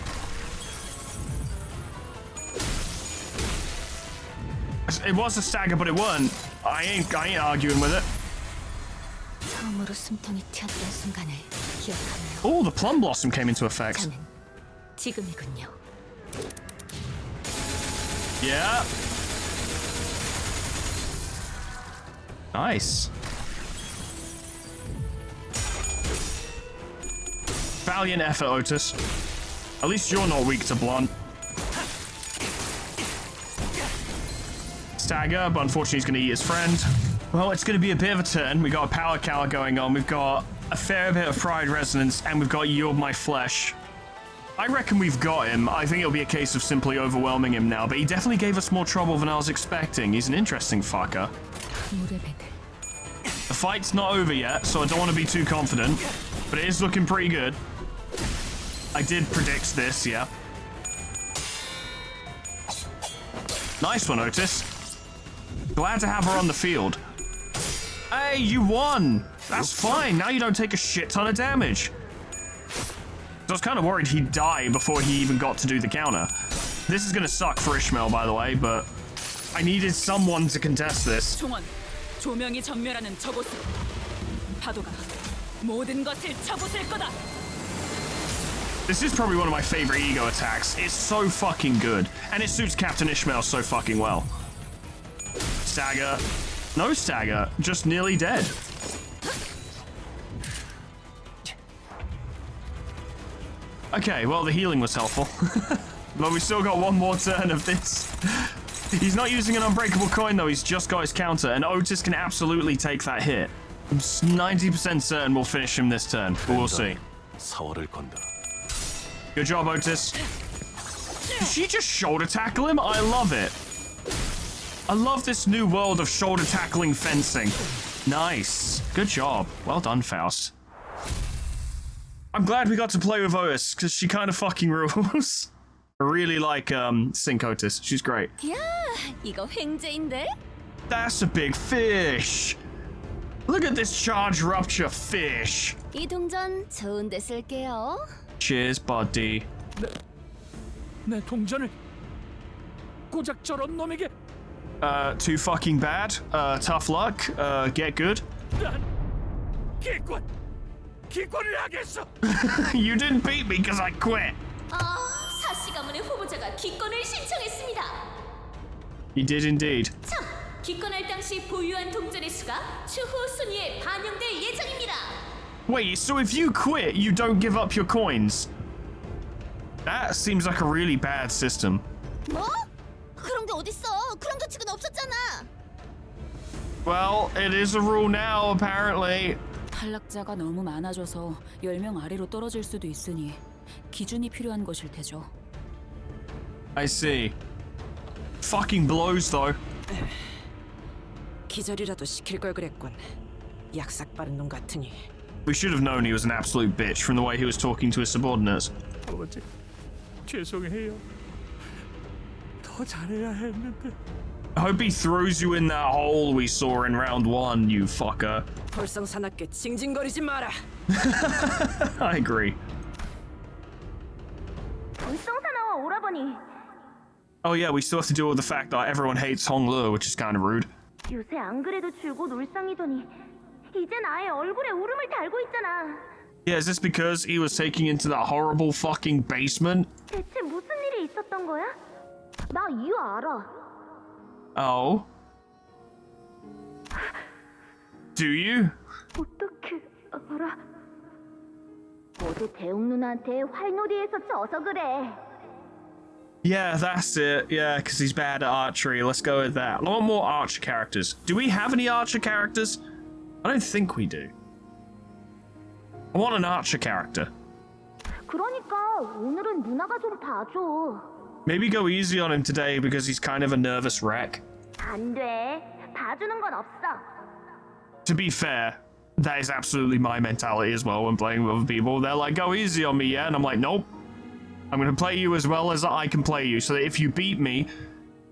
It was a stagger, but it weren't. I ain't arguing with it. Oh, the plum blossom came into effect. Yeah. Nice. Valiant effort, Otis. At least you're not weak to blunt. Stagger, but unfortunately he's going to eat his friend. Well, it's going to be a bit of a turn. We got a power cower going on. We've got a fair bit of pride resonance, and we've got yield my flesh. I reckon we've got him. I think it'll be a case of simply overwhelming him now, but he definitely gave us more trouble than I was expecting. He's an interesting fucker. The fight's not over yet, so I don't want to be too confident, but it is looking pretty good. I did predict this, yeah. Nice one, Otis. Glad to have her on the field. Hey, you won! That's fine. Now you don't take a shit ton of damage. I was kind of worried he'd die before he even got to do the counter. This is going to suck for Ishmael, by the way, but I needed someone to contest this. This is probably one of my favorite ego attacks. It's so fucking good. And it suits Captain Ishmael so fucking well. Stagger. No stagger. Just nearly dead. Okay, well, the healing was helpful. But we still got one more turn of this. He's not using an unbreakable coin, though. He's just got his counter, and Otis can absolutely take that hit. I'm 90% certain we'll finish him this turn, but we'll see. 사활을 건다. Good job, Otis. Did she just shoulder tackle him? I love it. I love this new world of shoulder tackling fencing. Nice. Good job. Well done, Faust. I'm glad we got to play with Otis, because she kind of fucking rules. I really like Sync Otis. She's great. 야, 이거 횡재인데? That's a big fish. Look at this charge rupture fish. 이 동전 좋은 데 쓸게요. Cheers, buddy. 내 동전을 고작 저런 놈에게. Too fucking bad. Tough luck. Get good. 난 기권을 하겠어. You didn't beat me because I quit. 사씨 가문의 후보자가 기권을 신청했습니다. He did indeed. 참, 기권할 당시 보유한 동전의 수가 추후 순위에 반영될 예정입니다. Wait, so if you quit, you don't give up your coins? That seems like a really bad system. 뭐? 그런 게 어딨어? 그런 규칙은 없었잖아. Well, it is a rule now, apparently. 탈락자가 너무 많아져서 10명 아래로 떨어질 수도 있으니 기준이 필요한 것일 테죠. I see. Fucking blows, though. 기절이라도 시킬 걸 그랬군. 약삭 빠른 놈 같으니. We should have known he was an absolute bitch from the way he was talking to his subordinates. 아버지, 죄송해요. 더 잘해야 했는데. I hope he throws you in that hole we saw in round 1, you fucker. 벌성사납게 징징거리지 마라. I agree. 벌성사나와 오라버니. Oh yeah, we still have to deal with the fact that everyone hates Hong-Le, which is kind of rude. 요새 안 그래도 줄곧 울상이더니 이젠 아예 얼굴에 울음을 달고 있잖아. Yeah, is this because he was taking into that horrible fucking basement? 대체 무슨 일이 있었던 거야? 나 이유 알아. Oh? Do you? 어떻게 알아? 어제 대웅 누나한테 활놀이에서 져서 그래. Yeah, that's it. Yeah, because he's bad at archery. Let's go with that. I want more archer characters. Do we have any archer characters? I don't think we do. I want an archer character. 그러니까 오늘은 누나가 좀 봐줘. Maybe go easy on him today because he's kind of a nervous wreck. 안 돼. 봐주는 건 없어. To be fair, that is absolutely my mentality as well when playing with other people. They're like, go easy on me, yeah? And I'm like, nope. I'm going to play you as well as I can play you, so that if you beat me,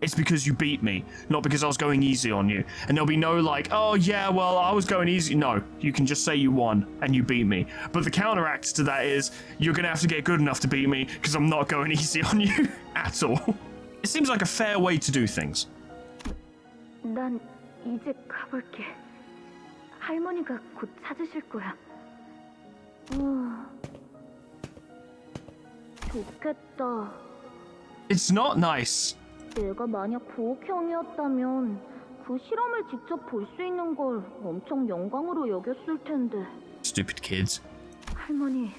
it's because you beat me, not because I was going easy on you. And there'll be no like, oh yeah, well, I was going easy. No, you can just say you won and you beat me. But the counteract to that is, you're going to have to get good enough to beat me because I'm not going easy on you at all. It seems like a fair way to do things. 난 이제 가볼게. 할머니가 곧 찾으실 거야. 좋겠다. It's not nice. 내가 만약 부옥형이었다면 그 실험을 직접 볼 수 있는 걸 엄청 영광으로 여겼을 텐데. Stupid kids. 할머니,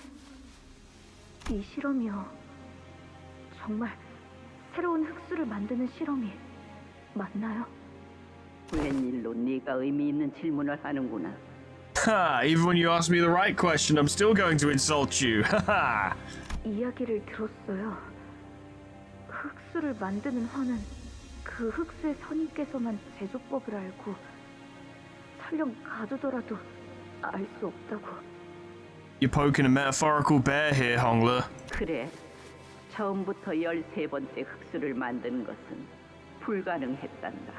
이 실험이요. 정말 새로운 흙수를 만드는 실험이 맞나요? 웬일로 네가 의미 있는 질문을 하는구나. Ha! Even when you ask me the right question, I'm still going to insult you. Haha. 이야기를 들었어요. 흙수를 만드는 화는 그 흙수의 선임께서만 제조법을 알고 설령 가두더라도 알 수 없다고. You're poking a metaphorical bear here, Hong-Le. 그래, 처음부터 13번째 흙수를 만드는 것은 불가능했단다.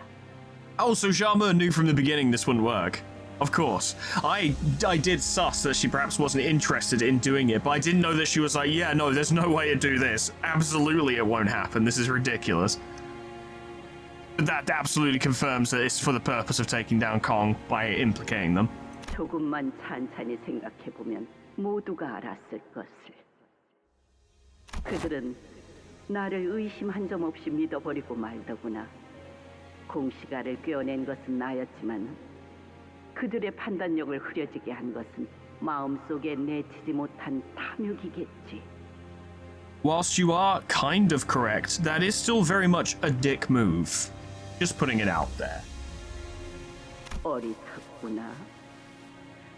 Oh, so Xiaomi knew from the beginning this wouldn't work. Of course. I did suss that she perhaps wasn't interested in doing it, but I didn't know that she was like, yeah, no, there's no way to do this. Absolutely it won't happen. This is ridiculous. That absolutely confirms that it's for the purpose of taking down Kong by implicating them. 조금만 찬찬히 생각해보면 모두가 알았을 것을. 그들은 나를 의심 한 점 없이 믿어버리고 말더구나. 공시가를 꿰어낸 것은 나였지만 그들의 판단력을 흐려지게 한 것은 마음속에 내치지 못한 탐욕이겠지. whilst you are kind of correct, that is still very much a dick move. Just putting it out there. 어리석구나.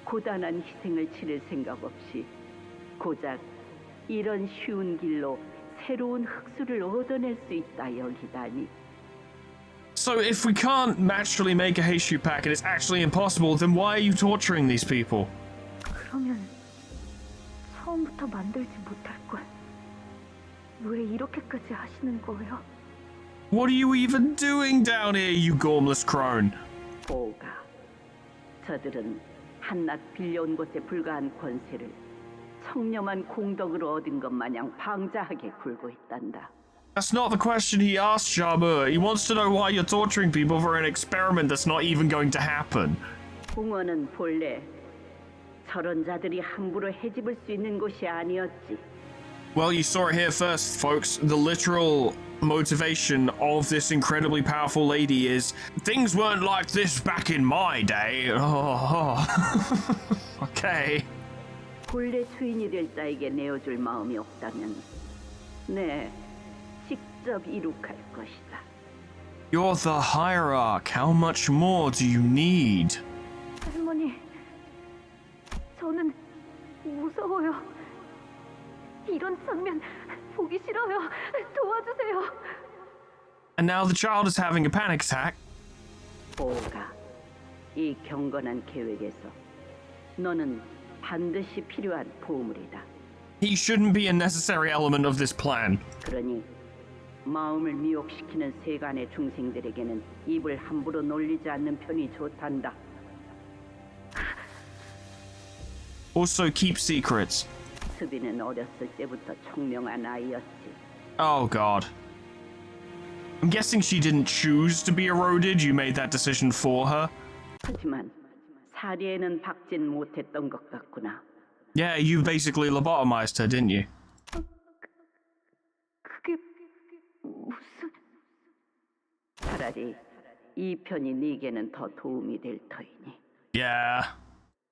고단한 희생을 치를 생각 없이 고작 이런 쉬운 길로 새로운 흑수를 얻어낼 수 있다 여기다니. So if we can't naturally make a Heishu pack and it's actually impossible, then why are you torturing these people? 그러면 처음부터 만들지 못할 걸. 왜 이렇게까지 하시는 거예요? What are you even doing down here, you gormless crone? 보가. 저들은 한낱 빌려온 것에 불과한 권세를 청렴한 공덕으로 얻은 것 마냥 방자하게 굴고 있단다. That's not the question he asked, Jamu. He wants to know why you're torturing people for an experiment that's not even going to happen. 궁원은 본래 저런 자들이 함부로 해집을 수 있는 곳이 아니었지. Well, you saw it here first, folks. The literal motivation of this incredibly powerful lady is things weren't like this back in my day. Okay. 본래 주인이 될 자에게 내어줄 마음이 없다면 네, 직접 이룩할 것이다. You're the hierarch. How much more do you need? 할머니, 저는 무서워요. 이런 장면 보기 싫어요. 도와주세요. And now the child is having a panic attack. 보가, 이 경건한 계획에서 너는 반드시 필요한 보물이다. He shouldn't be a necessary element of this plan. 그러니 마음을 미혹시키는 세간의 중생들에게는 입을 함부로 놀리지 않는 편이 좋단다. Also keep secrets. 수비는 어렸을 때부터 총명한 아이였지. Oh god. I'm guessing she didn't choose to be eroded. You made that decision for her. 하지만 사리에는 박진 못했던 것 같구나. Yeah, you basically lobotomized her, didn't you? 그게 무슨... 차라리 이 편이 네게는 더 도움이 될 터이니. Yeah.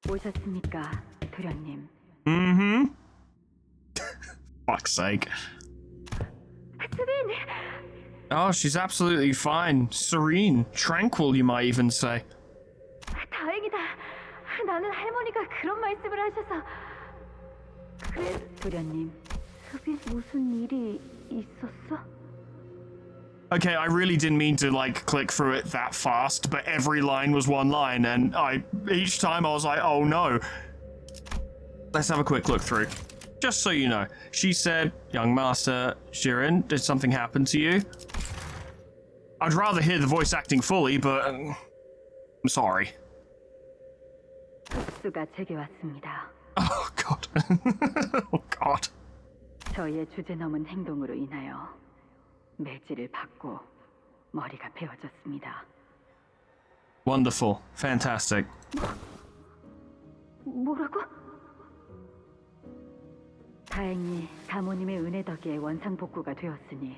오셨습니까, 도련님? Mm-hmm. Fuck's sake. 수빈! Oh, she's absolutely fine. Serene. Tranquil, you might even say. 다행이다. 나는 할머니가 그런 말씀을 하셔서... 그래, 도련님. 수빈 무슨 일이 있었어? Okay, I really didn't mean to, like, click through it that fast, but every line was one line, and each time I was like, oh no. Let's have a quick look through. Just so you know, she said, young master, Shirin, did something happen to you? I'd rather hear the voice acting fully, but I'm sorry. 흑수가 제게 왔습니다. Oh god. Oh god. 저의 주제 넘은 행동으로 인하여 매질을 받고 머리가 베어졌습니다. Wonderful. Fantastic. 뭐라고? 다행히 사모님의 은혜 덕에 원상복구가 되었으니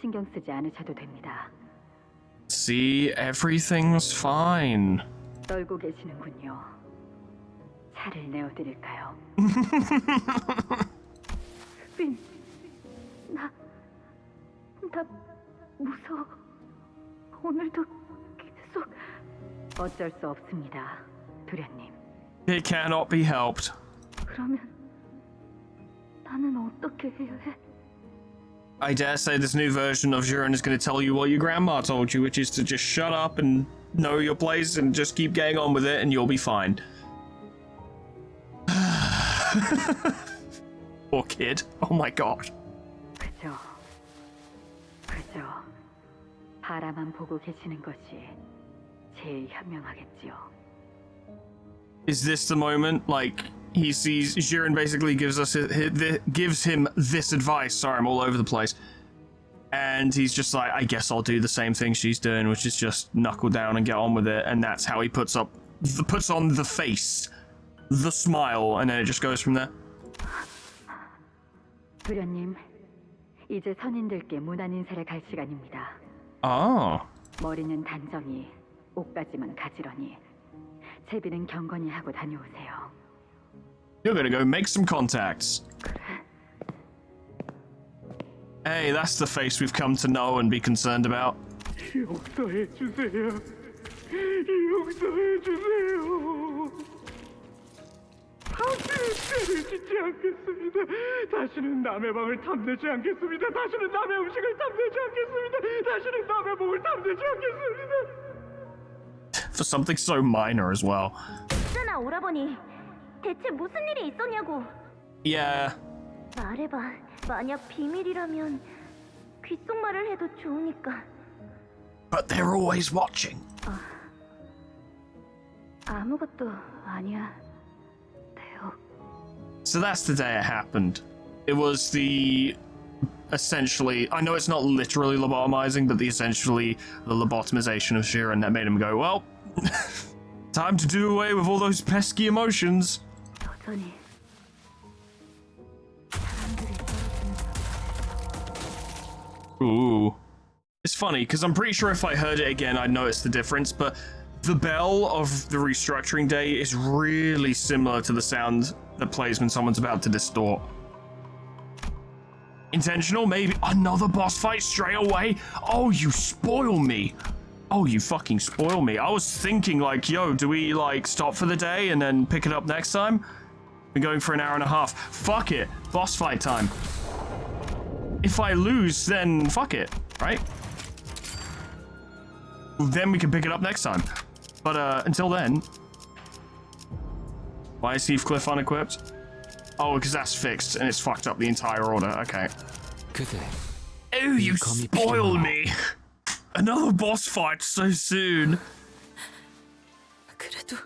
신경 쓰지 않으셔도 됩니다. See, everything's fine. 떨고 계시는군요. 차를 내어드릴까요? 빈, 나 무서워. 오늘도 계속... 어쩔 수 없습니다, 도련님. It cannot be helped. 그러면 나는 어떻게 해야 해? I dare say this new version of Jiren is going to tell you what your grandma told you, which is to just shut up and know your place and just keep getting on with it and you'll be fine. Poor kid. Oh my god. 그저 바라만 보고 계시는 것이 제일 현명하겠지요. Is this the moment, like, he sees Jiren basically gives him this advice. Sorry, I'm all over the place. And he's just like, I guess I'll do the same thing she's doing, which is just knuckle down and get on with it. And that's how he puts on the face, the smile, and then it just goes from there. 도련님, 이제 선인들께 문안 인사를 갈 시간입니다. Oh. 머리는 단정히, 옷가짐은 가지런히, 제비는 경건히 하고 다녀오세요. You're gonna go make some contacts. 그래. Hey, that's the face we've come to know and be concerned about. 용서해 주세요. 용서해 주세요. 다시는 죄를 짓지 않겠습니다. 다시는 남의 방을 탐내지 않겠습니다. 다시는 남의 음식을 탐내지 않겠습니다. 다시는 남의 몸을 탐내지 않겠습니다. For something so minor as well. 있잖아, 오라버니. 대체 무슨 일이 있었냐고. Yeah. 말해봐. 만약 비밀이라면 귓속말을 해도 좋으니까. But they're always watching. 아무것도 아니야. So that's the day it happened. It was the essentially, I know it's not literally lobotomizing, but essentially the lobotomization of Sheeran that made him go, well, time to do away with all those pesky emotions. 여전히 Ooh. It's funny, because I'm pretty sure if I heard it again, I'd notice the difference, but the bell of the restructuring day is really similar to the sound that plays when someone's about to distort. Intentional, maybe. Another boss fight straight away? Oh, you spoil me. Oh, you fucking spoil me. I was thinking, like, yo, do we, like, stop for the day and then pick it up next time? Been going for an hour and a half. Fuck it. Boss fight time. If I lose, then fuck it, right? Then we can pick it up next time. But until then, why is Heathcliff unequipped? Oh, because that's fixed and it's fucked up the entire order. Okay. Oh, you spoiled me. Another boss fight so soon. 그래도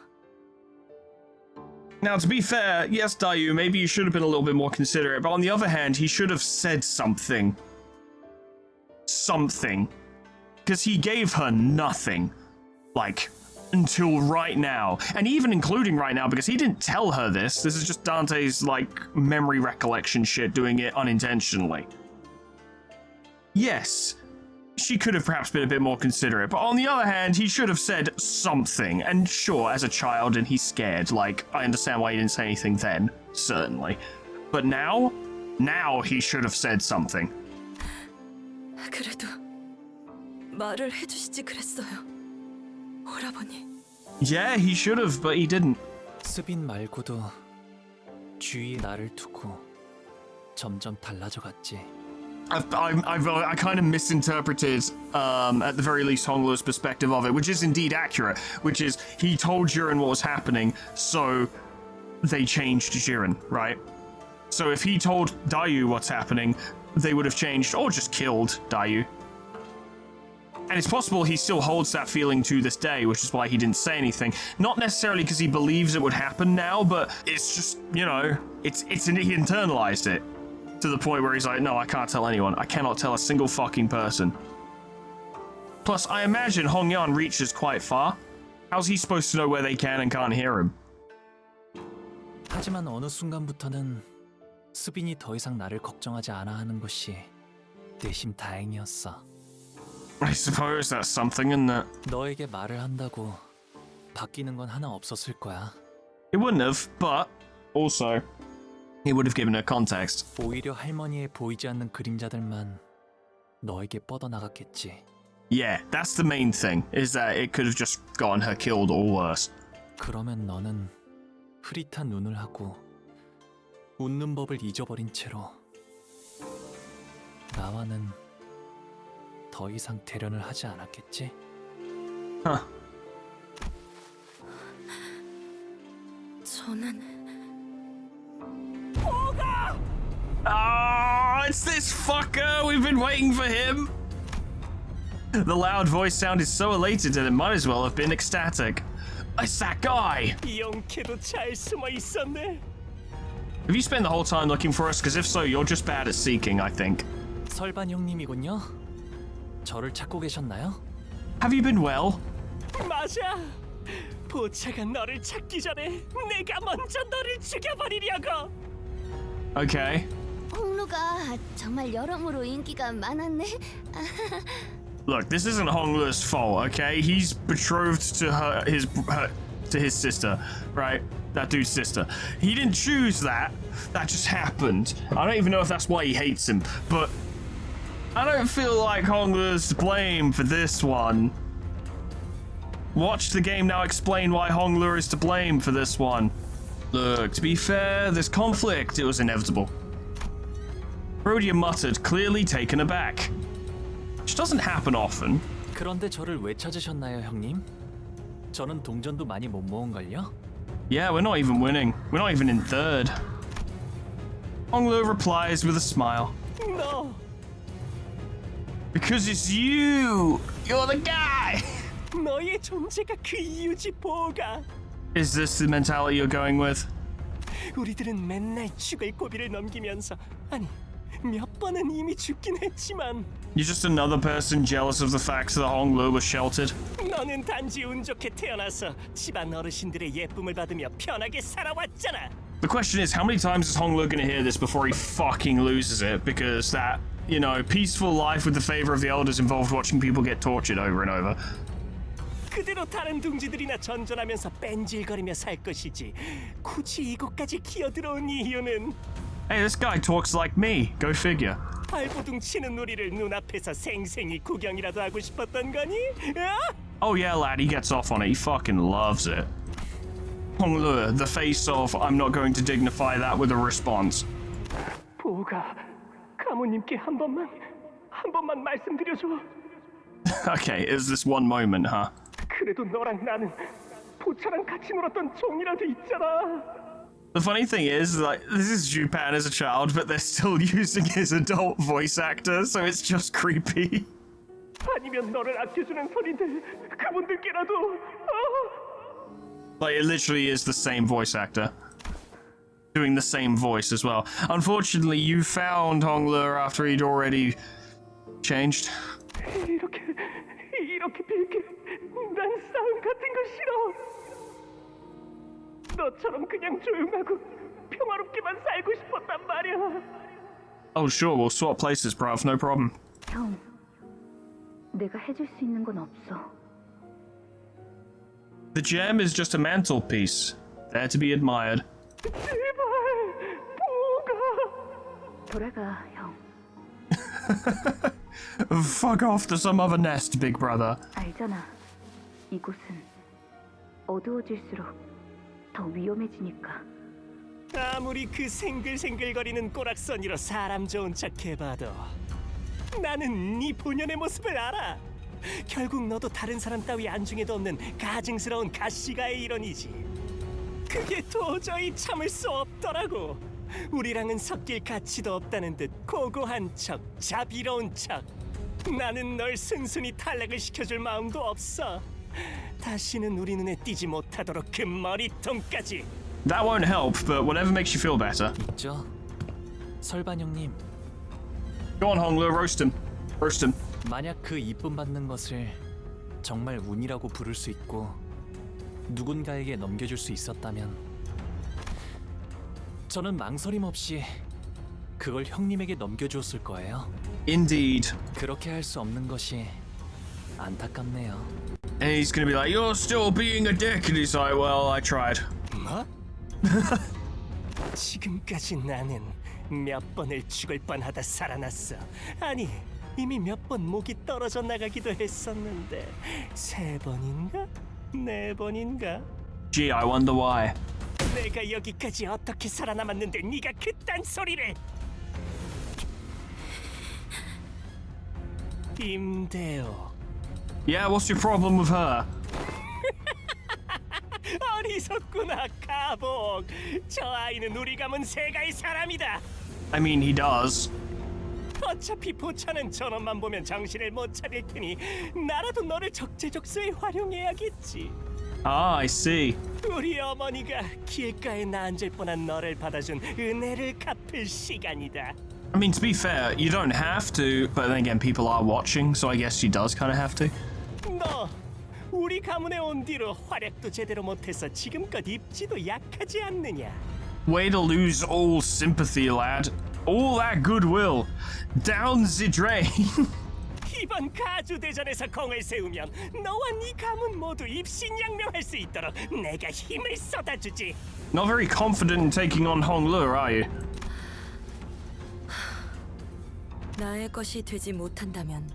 Now, to be fair, yes, Dayu, maybe you should have been a little bit more considerate, but on the other hand, he should have said something. Something. Because he gave her nothing. Like, until right now. And even including right now, because he didn't tell her this. This is just Dante's, like, memory recollection shit doing it unintentionally. Yes, she could have perhaps been a bit more considerate, but on the other hand, he should have said something. And sure, as a child and he's scared, like, I understand why he didn't say anything then, certainly. But now he should have said something. 그래도 말을 해주시지 그랬어요. 오라버니. Yeah, he should have, but he didn't. 스빈 말고도 주위에 나를 두고 점점 달라져 갔지. I kind of misinterpreted, at the very least, Hongluo's perspective of it, which is indeed accurate, which is he told Jiren what was happening, so they changed Jiren, right? So if he told Dayu what's happening, they would have changed or just killed Dayu. And it's possible he still holds that feeling to this day, which is why he didn't say anything. Not necessarily because he believes it would happen now, but it's just, you know, he internalized it. To the point where he's like, no, I can't tell anyone. I cannot tell a single fucking person. Plus, I imagine Hongyan reaches quite far. How's he supposed to know where they can and can't hear him? 하지만 어느 순간부터는 수빈이 더 이상 나를 걱정하지 않아 하는 것이 내심 다행이었어. I suppose that's something, isn't it? 너에게 말을 한다고 바뀌는 건 하나 없었을 거야. It wouldn't have, but also he would have given her context. 오히려 할머니의 보이지 않는 그림자들만 너에게 뻗어나갔겠지. Yeah, that's the main thing, is that it could have just gotten her killed or worse. 그러면 너는 흐릿한 눈을 하고 웃는 법을 잊어버린 채로 나와는 더 이상 대련을 하지 않았겠지? Huh. 저는 Oh, it's this fucker! We've been waiting for him! The loud voice sounded so elated that it might as well have been ecstatic. It's that guy! 영케도 잘 숨어 있었네. Have you spent the whole time looking for us? Because if so, you're just bad at seeking, I think. 설반 형님이군요. 저를 찾고 계셨나요? Have you been well? 맞아. 보차가 너를 찾기 전에 내가 먼저 너를 죽여버리려고. Okay. 홍루가 정말 여러모로 인기가 많았네. Look, this isn't Hongluo's fault, okay? He's betrothed to his sister, right? That dude's sister. He didn't choose that. That just happened. I don't even know if that's why he hates him, but I don't feel like Honglu's to blame for this one. Watch the game now explain why Honglu is to blame for this one. Look, to be fair, this conflict, it was inevitable. Rhodia muttered, clearly taken aback. Which doesn't happen often. 그런데 저를 왜 찾으셨나요, 형님? 저는 동전도 많이 못 모은걸요? Yeah, we're not even winning. We're not even in third. Honglu replies with a smile. No. Because it's you! You're the guy! 너의 존재가 그 이유지 보가. Is this the mentality you're going with? 우리들은 맨날 죽을 고비를 넘기면서 아니 몇 번은 이미 죽긴 했지만 You're just another person jealous of the fact that Honglu was sheltered. 너는 단지 운 좋게 태어나서 집안 어르신들의 예쁨을 받으며 편하게 살아왔잖아. The question is, how many times is Honglu gonna hear this before he fucking loses it? Because that, you know, peaceful life with the favor of the elders involved watching people get tortured over and over. 그대로 다른 둥지들이나 전전하면서 뺀질거리며 살 것이지. 굳이 이곳까지 기어들어온 이유는 Hey, this guy talks like me. Go figure. 발버둥 치는 우리를 눈앞에서 생생히 구경이라도 하고 싶었던 거니? Oh yeah, lad, he gets off on it. He fucking loves it. Honglu, the face of I'm not going to dignify that with a response. 보가 가모님께 한 번만 말씀드려줘. Okay, is this one moment, huh? 그래도 너랑 나는 보차랑 같이 놀았던 종이라도 있잖아. The funny thing is, like, this is Jupan as a child, but they're still using his adult voice actor, so it's just creepy. 아니면 너를 아껴주는 소리인데 그분들께라도. Like, it literally is the same voice actor. Doing the same voice as well. Unfortunately, you found Honglu after he'd already changed. 이렇게 빌게. 난 싸움 같은 거 싫어. 너처럼 그냥 조용하고 평화롭게만 살고 싶었단 말이야. Oh, sure, we'll swap places, bruv, no problem. 형, 내가 해줄 수 있는 건 없어. The gem is just a mantelpiece, there to be admired. 제발, 보가. 돌아가, 형. Fuck off to some other nest, big brother. 알잖아. 이곳은 어두워질수록 더 위험해지니까. 아무리 그 생글생글거리는 꼬락서니로 사람 좋은 척 해봐도 나는 네 본연의 모습을 알아. 결국 너도 다른 사람 따위 안중에도 없는 가증스러운 가시가의 일원이지. 그게 도저히 참을 수 없더라고. 우리랑은 섞일 가치도 없다는 듯 고고한 척, 자비로운 척. 나는 널 순순히 탈락을 시켜줄 마음도 없어. 다시는 우리 눈에 띄지 못하도록 그 머리통까지. That won't help, but whatever makes you feel better. 있죠. 설반 형님. Go on, Honglu, roast him. Roast him. 만약 그 이쁨 받는 것을 정말 운이라고 부를 수 있고 누군가에게 넘겨줄 수 있었다면 저는 망설임 없이 그걸 형님에게 넘겨주었을 거예요. Indeed. 그렇게 할 수 없는 것이 안타깝네요. And he's gonna be like, you're still being a dick. And he's like, well, I tried. 뭐? 지금까지 나는 몇 번을 죽을 뻔하다 살아났어. 아니, 이미 몇 번 목이 떨어져 나가기도 했었는데 3번인가? 4번인가? Gee, I wonder why. 내가 여기까지 어떻게 살아남았는데 네가 그딴 소리를. 임대호. Yeah, what's your problem with her? 어리석구나, 가복. 저 아이는 우리 가문 세가의 사람이다. I mean, he does. 어차피 보차는 저놈만 보면 정신을 못 차릴 테니 나라도 너를 적재적소에 활용해야겠지. Ah, I see. 우리 어머니가 길가에 나앉을 뻔한 너를 받아준 은혜를 갚을 시간이다. I mean, to be fair, you don't have to, but then again, people are watching, so I guess she does kind of have to. 너 우리 가문에 온 뒤로 활약도 제대로 못해서 지금껏 입지도 약하지 않느냐? Way to lose all sympathy, lad. All that goodwill. Down the drain. 이번 가주 대전에서 공을 세우면 너와 네 가문 모두 입신양명할 수 있도록 내가 힘을 쏟아주지. Not very confident in taking on Honglu, are you? 나의 것이 되지 못한다면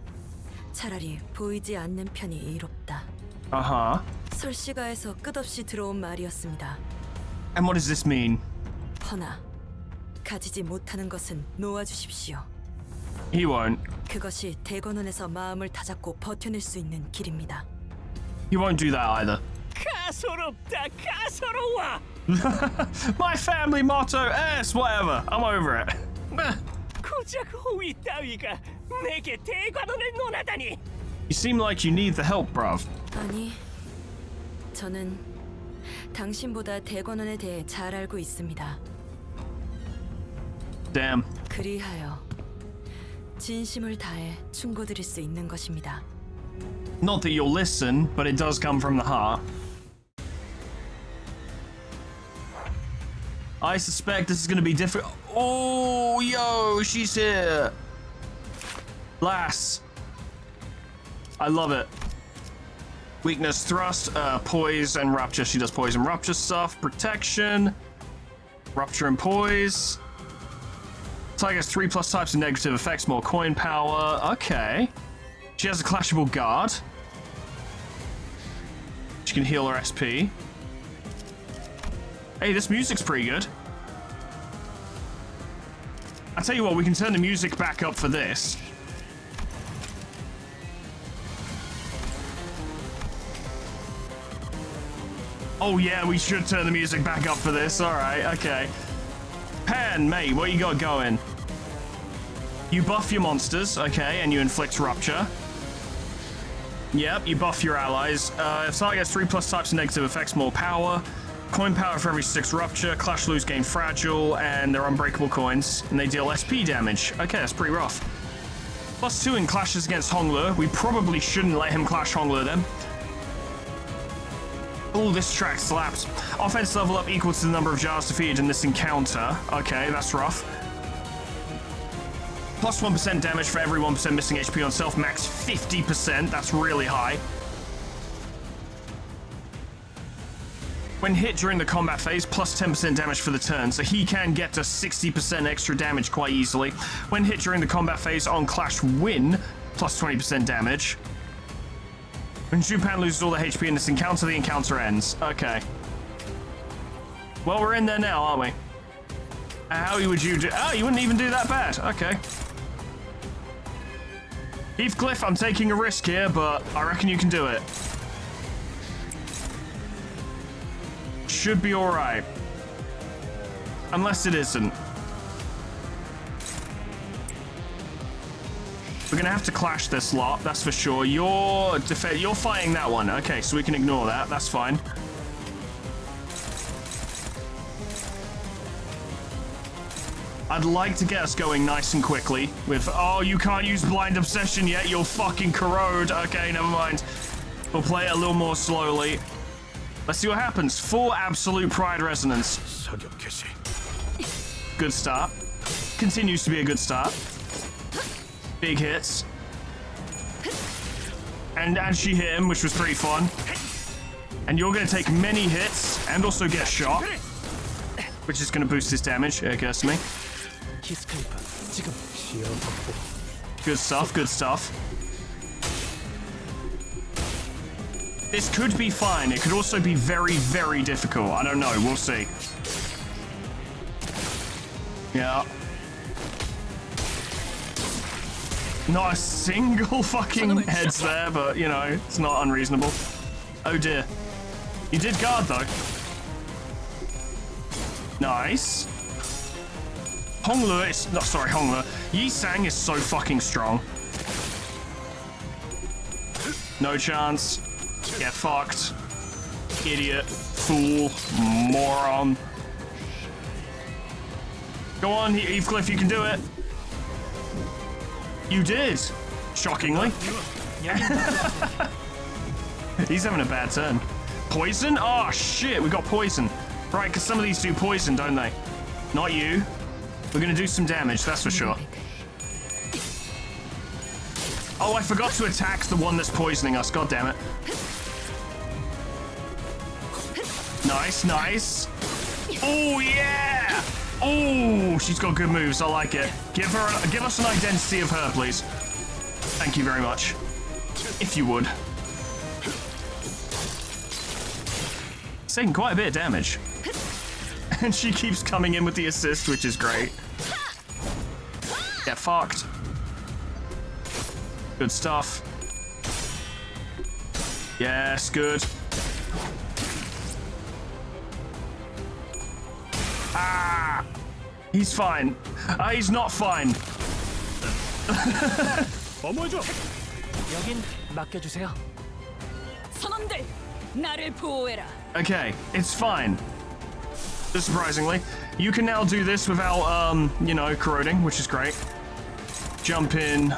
차라리 보이지 않는 편이 이롭다. Uh-huh. 설씨가에서 끝없이 들어온 말이었습니다. And what does this mean? 허나 가지지 못하는 것은 놓아주십시오. He won't. 그것이 대권원에서 마음을 다잡고 버텨낼 수 있는 길입니다. He won't do that either. 가소롭다, 가소로워. My family motto, whatever. I'm over it. 고작 호위 따위가 내게 대관원을 논하다니. You seem like you need the help, bruv. 아니, 저는 당신보다 대권원에 대해 잘 알고 있습니다. Damn. 그리하여 진심을 다해 충고드릴 수 있는 것입니다. Not that you'll listen, but it does come from the heart. I suspect this is going to be difficult. Oh, yo, she's here. Lass. I love it. Weakness, thrust, poise, and rupture. She does poise and rupture stuff. Protection. Rupture and poise. Tiger has 3+ types of negative effects, more coin power. Okay. She has a clashable guard. She can heal her SP. Hey, this music's pretty good. I tell you what, we can turn the music back up for this. Oh yeah, we should turn the music back up for this. Alright, okay. Pan, mate, what you got going? You buff your monsters, okay, and you inflict rupture. Yep, you buff your allies. If target has 3+ types of negative effects, more power. Coin power for every 6 rupture. Clash lose gain fragile, and they're unbreakable coins, and they deal SP damage. Okay, that's pretty rough. +2 in clashes against Honglu. We probably shouldn't let him clash Honglu then. Oh, this track slaps. Offense level up equal to the number of jars defeated in this encounter. Okay, that's rough. +1% damage for every 1% missing HP on self. Max 50%. That's really high. When hit during the combat phase, +10% damage for the turn, so he can get to 60% extra damage quite easily. When hit during the combat phase on Clash Win, +20% damage. When Jupan loses all the HP in this encounter, the encounter ends. Okay. Well, we're in there now, aren't we? How would you do? Oh, you wouldn't even do that bad. Okay. Heathcliff, I'm taking a risk here, but I reckon you can do it. Should be alright. Unless it isn't. We're gonna have to clash this lot, that's for sure. You're fighting that one. Okay, so we can ignore that. That's fine. I'd like to get us going nice and quickly with, oh, you can't use blind obsession yet, you'll fucking corrode. Okay, never mind. We'll play it a little more slowly. Let's see what happens. Full absolute pride resonance. Good start. Continues to be a good start. Big hits. And she hit him, which was pretty fun. And you're going to take many hits and also get shot, which is going to boost his damage, I guess me. Good stuff, good stuff. This could be fine. It could also be very, very difficult. I don't know. We'll see. Yeah. Not a single fucking heads there, but, you know, it's not unreasonable. Oh, dear. You did guard, though. Nice. Honglu is... Not, sorry, Honglu. Yi Sang is so fucking strong. No chance. Get fucked. Idiot. Fool. Moron. Go on, Heathcliff, you can do it. You did. Shockingly. He's having a bad turn. Poison? Oh, shit, we got poison. Right, because some of these do poison, don't they? Not you. We're going to do some damage, that's for sure. Oh, I forgot to attack the one that's poisoning us. God damn it. Nice, nice. Oh, yeah! Oh, she's got good moves. I like it. Give us an identity of her, please. Thank you very much. If you would. It's taking quite a bit of damage. And she keeps coming in with the assist, which is great. Get fucked. Good stuff. Yes, good. Ah! He's fine. He's not fine. 여긴 맡겨주세요. 선원들, 나를 보호해라. Okay, it's fine. Surprisingly, you can now do this without, you know, corroding, which is great. Jump in.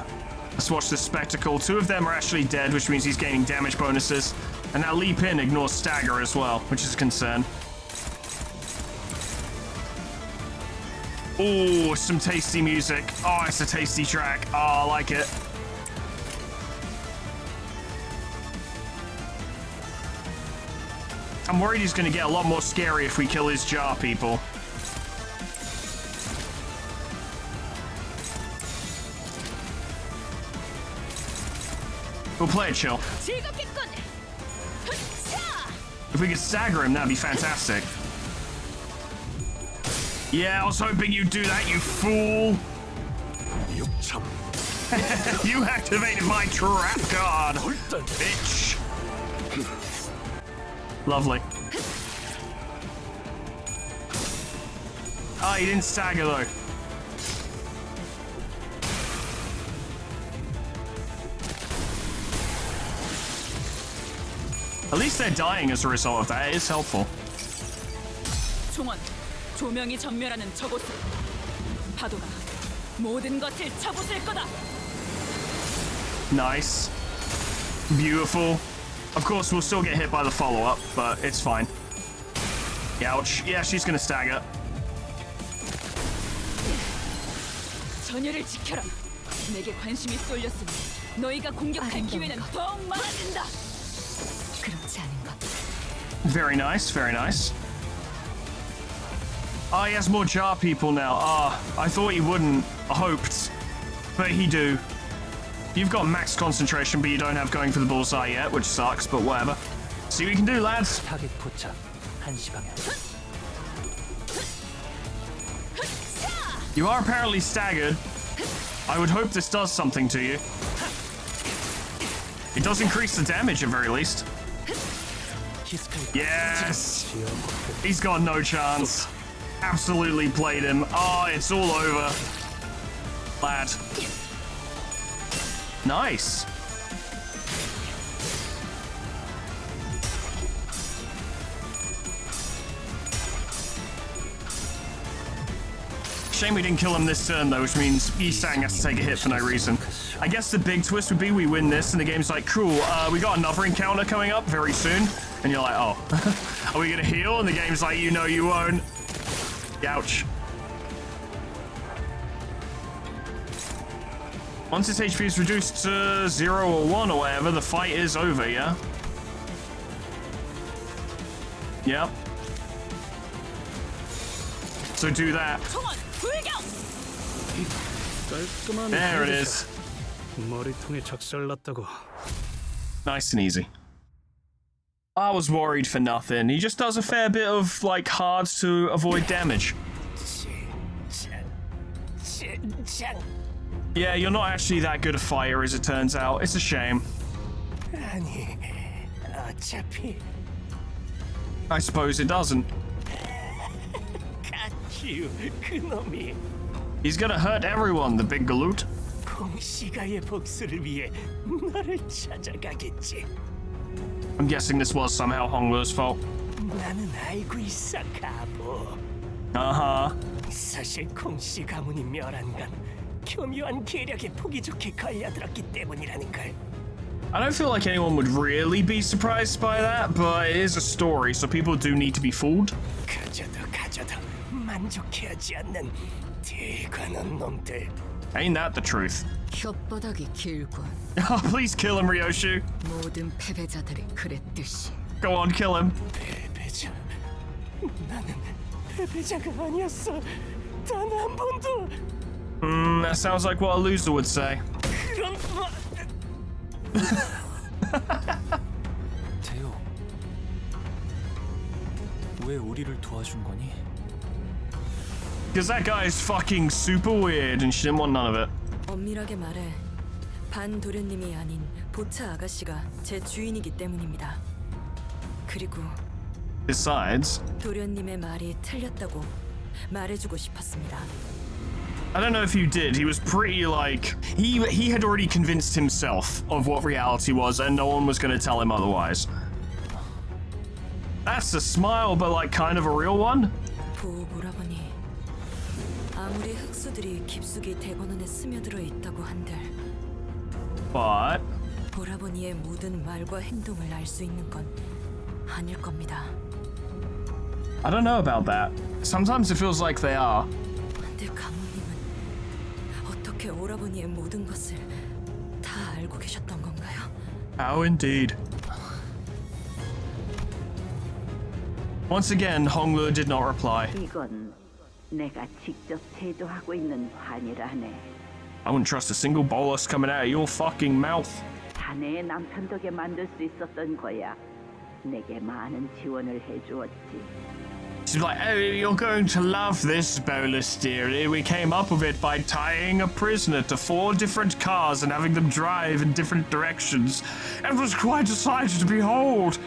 Let's watch this spectacle. 2 of them are actually dead, which means he's gaining damage bonuses. And now leap in ignores stagger as well, which is a concern. Oh, some tasty music. Oh, it's a tasty track. Oh, I like it. I'm worried he's going to get a lot more scary if we kill his jar people. We'll play it chill. If we could stagger him, that'd be fantastic. Yeah, I was hoping you'd do that, you fool. You activated my trap card, bitch. Lovely. Oh, he didn't stagger though. At least they're dying as a result of that. It is helpful. 총원, 조명이 전멸하는 저곳을 파도가 모든 것을 쳐부술 거다. Nice. Beautiful. Of course, we'll still get hit by the follow-up, but it's fine. Ouch. Yeah, she's gonna stagger. 전열을 지켜라. 내게 관심이 쏠렸으니 너희가 공격할 기회는 더욱 많아진다. 그렇지 않은 것. Very nice, very nice. Oh, he has more jar people now. Ah, I thought he wouldn't. I hoped. But he do. You've got max concentration, but you don't have going for the bullseye yet, which sucks, but whatever. See what you can do, lads. 타겟 포착. 1시 방향. You are apparently staggered. I would hope this does something to you. It does increase the damage at very least. Yes! He's got no chance. Absolutely played him. Oh, it's all over. Lad. Nice. Shame we didn't kill him this turn though, which means Yisang has to take a hit for no reason. I guess the big twist would be we win this and the game's like, cool, we got another encounter coming up very soon. And you're like, oh, are we gonna heal? And the game's like, you know you won't. Ouch. Once its HP is reduced to 0 or 1 or whatever, the fight is over, yeah? Yep. So do that. There it is. 머리통에 작살났다고. Nice and easy. I was worried for nothing. He just does a fair bit of, like, hard to avoid damage. Yeah, you're not actually that good a fighter, as it turns out. It's a shame. I suppose it doesn't. He's gonna hurt everyone, the big galoot. I'm guessing this was somehow Hongluo's fault. Uh-huh. 사실 콩씨 가문이 멸한 건 교묘한 계략에 보기 좋게 걸려들었기 때문이라는 걸. I don't feel like anyone would really be surprised by that, but it is a story, so people do need to be fooled. 가져도 만족해하지 않는 대관한 놈들. Ain't that the truth? 혓바닥이 길군. Oh, please kill him, Ryoshu. 모든 패배자들이 그랬듯이. Go on, kill him. 패배자. 나는 패배자가 아니었어. 단 한 번도. That sounds like what a loser would say. 그런 대요. 왜 우리를 도와준 거니? Because that guy is fucking super weird and she didn't want none of it. 엄밀하게 말해 반 도련님이 아닌 보차 아가씨가 제 주인이기 때문입니다. 그리고 Besides, 도련님의 말이 틀렸다고 말해주고 싶었습니다. I don't know if you did. He was pretty like he had already convinced himself of what reality was, and no one was going to tell him otherwise. That's a smile, but like kind of a real one. 보호 오라버니, 아무리 흑수들이 깊숙이 대권원에 스며들어 있다고 한들, But 오라버니의 모든 말과 행동을 알 수 있는 건 아닐 겁니다. I don't know about that. Sometimes it feels like they are. 근데 가모님은 어떻게 오라버니의 모든 것을 다 알고 계셨던 건가요? How indeed. Once again, Honglu did not reply. 이건 내가 직접 제조하고 있는 환이라네. I wouldn't trust a single bolus coming out of your fucking mouth. 자네의 남편 덕에 만들 수 있었던 거야. 내게 많은 지원을 해주었지. She's like, oh, you're going to love this bolus, dearie. We came up with it by tying a prisoner to 4 different cars and having them drive in different directions. It was quite a sight to behold.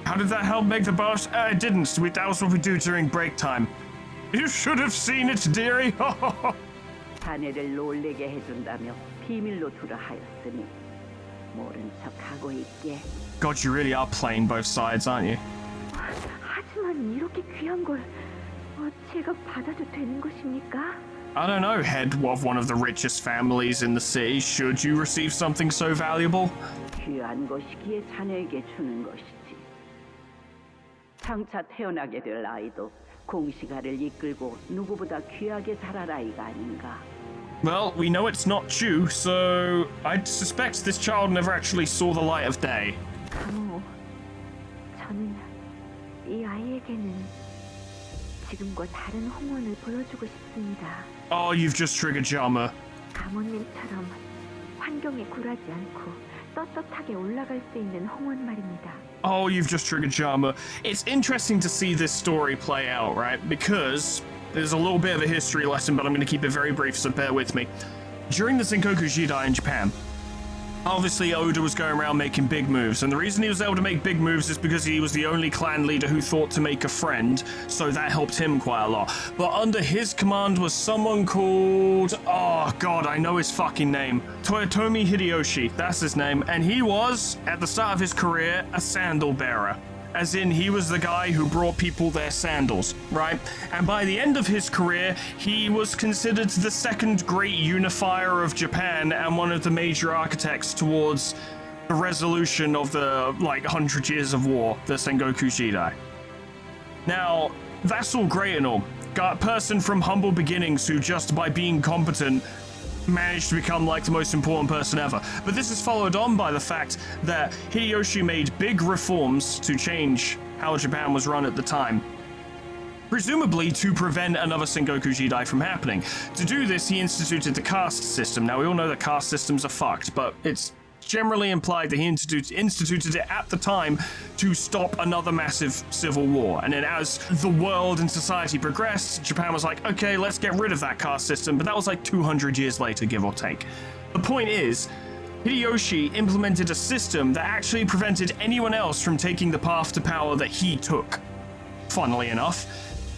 How did that help make the bolus? It didn't. That was what we do during break time. You should have seen it, dearie. 자네를 놀래게 해준다며 비밀로 두라 하였으니 모른 척하고 있게. God, you really are playing both sides, aren't you? 하지만 이렇게 귀한 걸 제가 받아도 되는 것입니까? I don't know, head of one of the richest families in the city. Should you receive something so valuable? 귀한 것이기에 자네에게 주는 것이지. 장차 태어나게 될 아이도 공시가를 이끌고 누구보다 귀하게 자랄 아이가 아닌가. Well, we know it's not you, so I'd suspect this child never actually saw the light of day. 가모, 저는 이 아이에게는 지금과 다른 홍원을 보여주고 싶습니다. Oh, you've just triggered Jama. 가모님처럼 환경에 굴하지 않고 떳떳하게 올라갈 수 있는 홍원 말입니다. Oh, you've just triggered Jama. It's interesting to see this story play out, right? Because there's a little bit of a history lesson, but I'm going to keep it very brief, so bear with me. During the Sengoku Jidai in Japan, obviously Oda was going around making big moves, and the reason he was able to make big moves is because he was the only clan leader who thought to make a friend, so that helped him quite a lot. But under his command was someone called, oh god, I know his fucking name, Toyotomi Hideyoshi, that's his name, and he was, at the start of his career, a sandal bearer. As in, he was the guy who brought people their sandals, right? And by the end of his career, he was considered the second great unifier of Japan and one of the major architects towards the resolution of the, 100 years of war, the Sengoku Jidai. Now, that's all great and all. Got a person from humble beginnings who just by being competent managed to become the most important person ever. But this is followed on by the fact that Hideyoshi made big reforms to change how Japan was run at the time, presumably to prevent another Sengoku Jidai from happening. To do this, he instituted the caste system. Now, we all know that caste systems are fucked, but it's generally implied that he instituted it at the time to stop another massive civil war. And then as the world and society progressed, Japan was like, okay, let's get rid of that caste system. But that was 200 years later, give or take. The point is, Hideyoshi implemented a system that actually prevented anyone else from taking the path to power that he took, funnily enough.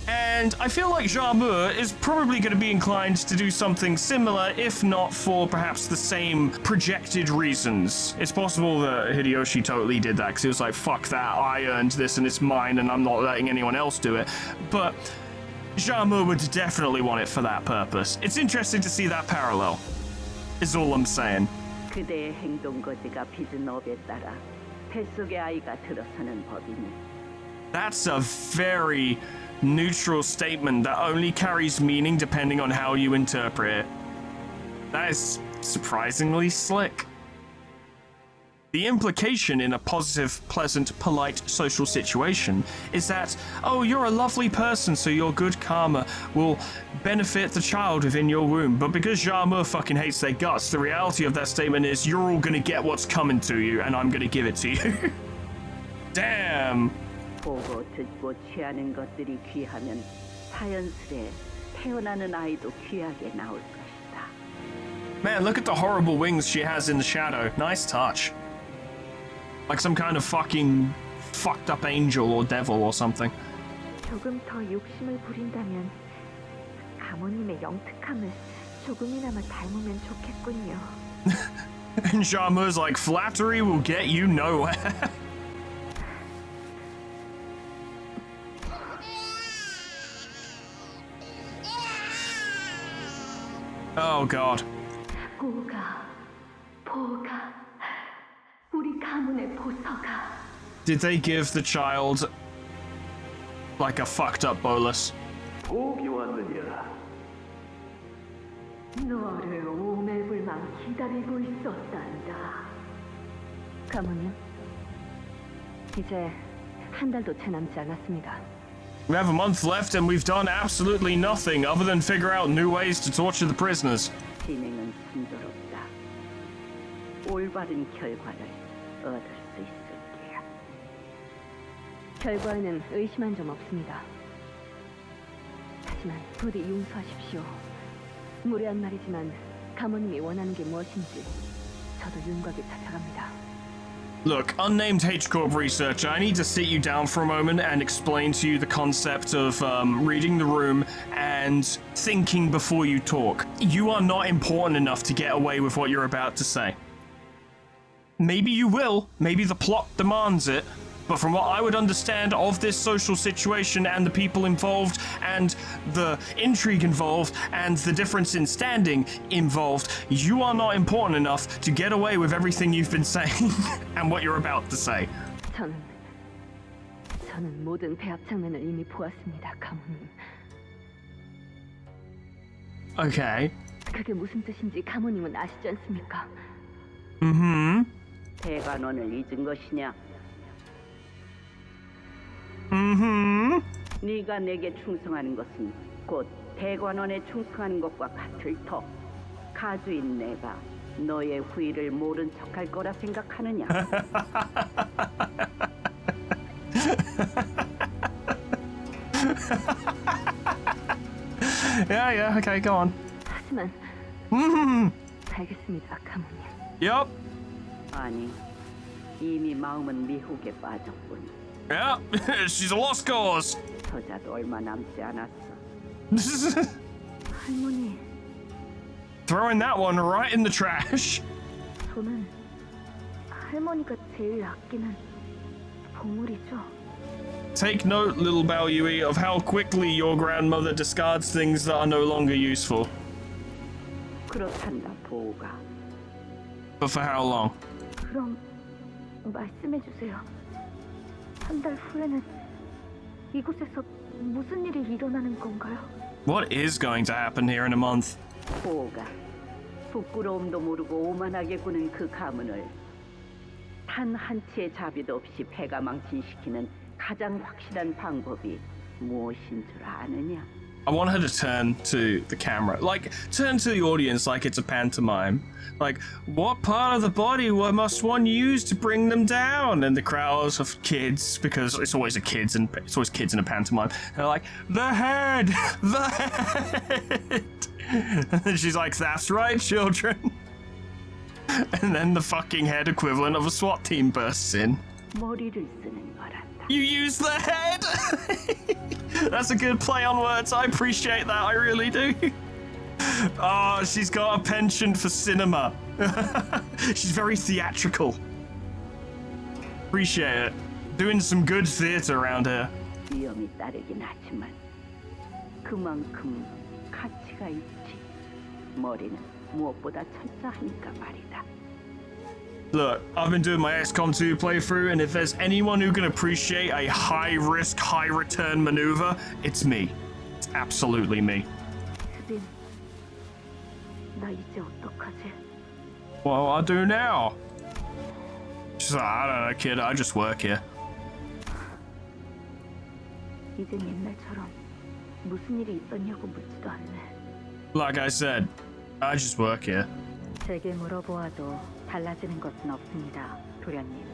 And I feel like Jia is probably going to be inclined to do something similar, if not for perhaps the same projected reasons. It's possible that Hideyoshi totally did that because he was like, fuck that, I earned this and it's mine and I'm not letting anyone else do it. But Jia would definitely want it for that purpose. It's interesting to see that parallel, is all I'm saying. 그대의 행동 거지가 빚은 업에 따라 뱃속의 아이가 들어서는 법이니. That's a very neutral statement that only carries meaning depending on how you interpret it. That is surprisingly slick. The implication in a positive, pleasant, polite social situation is that, oh, you're a lovely person, so your good karma will benefit the child within your womb. But because Jarmuth fucking hates their guts, the reality of that statement is you're all gonna get what's coming to you, and I'm gonna give it to you. Damn. 보고 듣고 취하는 것들이 귀하면 자연스레 태어나는 아이도 귀하게 나올 것이다. Man, look at the horrible wings she has in the shadow. Nice touch. Like some kind of fucking fucked up angel or devil or something. 조금 더 욕심을 부린다면 가모님의 영특함을 조금이나마 닮으면 좋겠군요. And Jarmuth's like, flattery will get you nowhere. Oh god. 보가, 우리 가문의 보서가. Did they give the child like a fucked up bolus? 복이 왔느냐? 너를 오매불망 기다리고 있었단다. 가모님, 이제 한 달도 채 남지 않았습니다. We have a month left and we've done absolutely nothing other than figure out new ways to torture the prisoners. 진행은 순조롭다. 올바른 결과를 얻을 수 있을 게야. 결과에는 의심한 점 없습니다. 하지만 부디 용서하십시오. 무례한 말이지만 가모님이 원하는 게 무엇인지 저도 윤곽에 잡혀갑니다. Look, unnamed H-Corp researcher, I need to sit you down for a moment and explain to you the concept of reading the room and thinking before you talk. You are not important enough to get away with what you're about to say. Maybe you will, maybe the plot demands it, but from what I would understand of this social situation and the people involved and the intrigue involved and the difference in standing involved, you are not important enough to get away with everything you've been saying and what you're about to say. 저는 모든 배합 장면을 이미 보았습니다, 가모님. Okay. 그게 무슨 뜻인지 가모님은 아시지 않습니까? 대관원을 잊은 것이냐? 네가 내게 충성하는 것은 곧 대관원에 충성하는 것과 같을 터. 가주인 내가 너의 후일을 모른 척할 거라 생각하느냐? Yeah, okay, go on. 하지만 알겠습니다, 가모님. Yup. 아니, 이미 마음은 미혹에 빠졌군. Yeah, she's a lost cause. 저자도 얼마 남지 않았어. 할머니, Throwing that one right in the trash. 저는 할머니가 제일 아끼는 보물이죠. Take note, little Bao Yui, of how quickly your grandmother discards things that are no longer useful. 그렇단다, 보가. But for how long? 그럼 말씀해 주세요. 한 달 후에는 이곳에서 무슨 일이 일어나는 건가요? What is going to happen here in a month? 보가 부끄러움도 모르고 오만하게 구는 그 가문을 단 한치의 자비도 없이 패가망신시키는 가장 확실한 방법이 무엇인 줄 아느냐? I want her to turn to the camera, like turn to the audience like it's a pantomime. Like, what part of the body must one use to bring them down? And the crowds of kids, because it's always kids in a pantomime. They're like, the head, the head. And then she's like, that's right, children. And then the fucking head equivalent of a SWAT team bursts in. 머리를 쓰는 거란다. You use the head. That's a good play on words. I appreciate that. I really do. Oh, she's got a penchant for cinema. She's very theatrical. Appreciate it. Doing some good theater around here. 위험이 따르긴 하지만 그만큼 가치가 있지. 머리는 무엇보다 철저하니까 말이다. Look, I've been doing my XCOM 2 playthrough, and if there's anyone who can appreciate a high-risk, high-return maneuver, it's me. It's absolutely me. 수빈, 나 이제 어떡하지? What do I do now? She's like, I don't know, kid, I just work here. 이젠 옛날처럼 무슨 일이 있었냐고 묻지도 않네. Like I said, I just work here. 제게 물어보아도 달라지는 것은 없습니다, 도련님.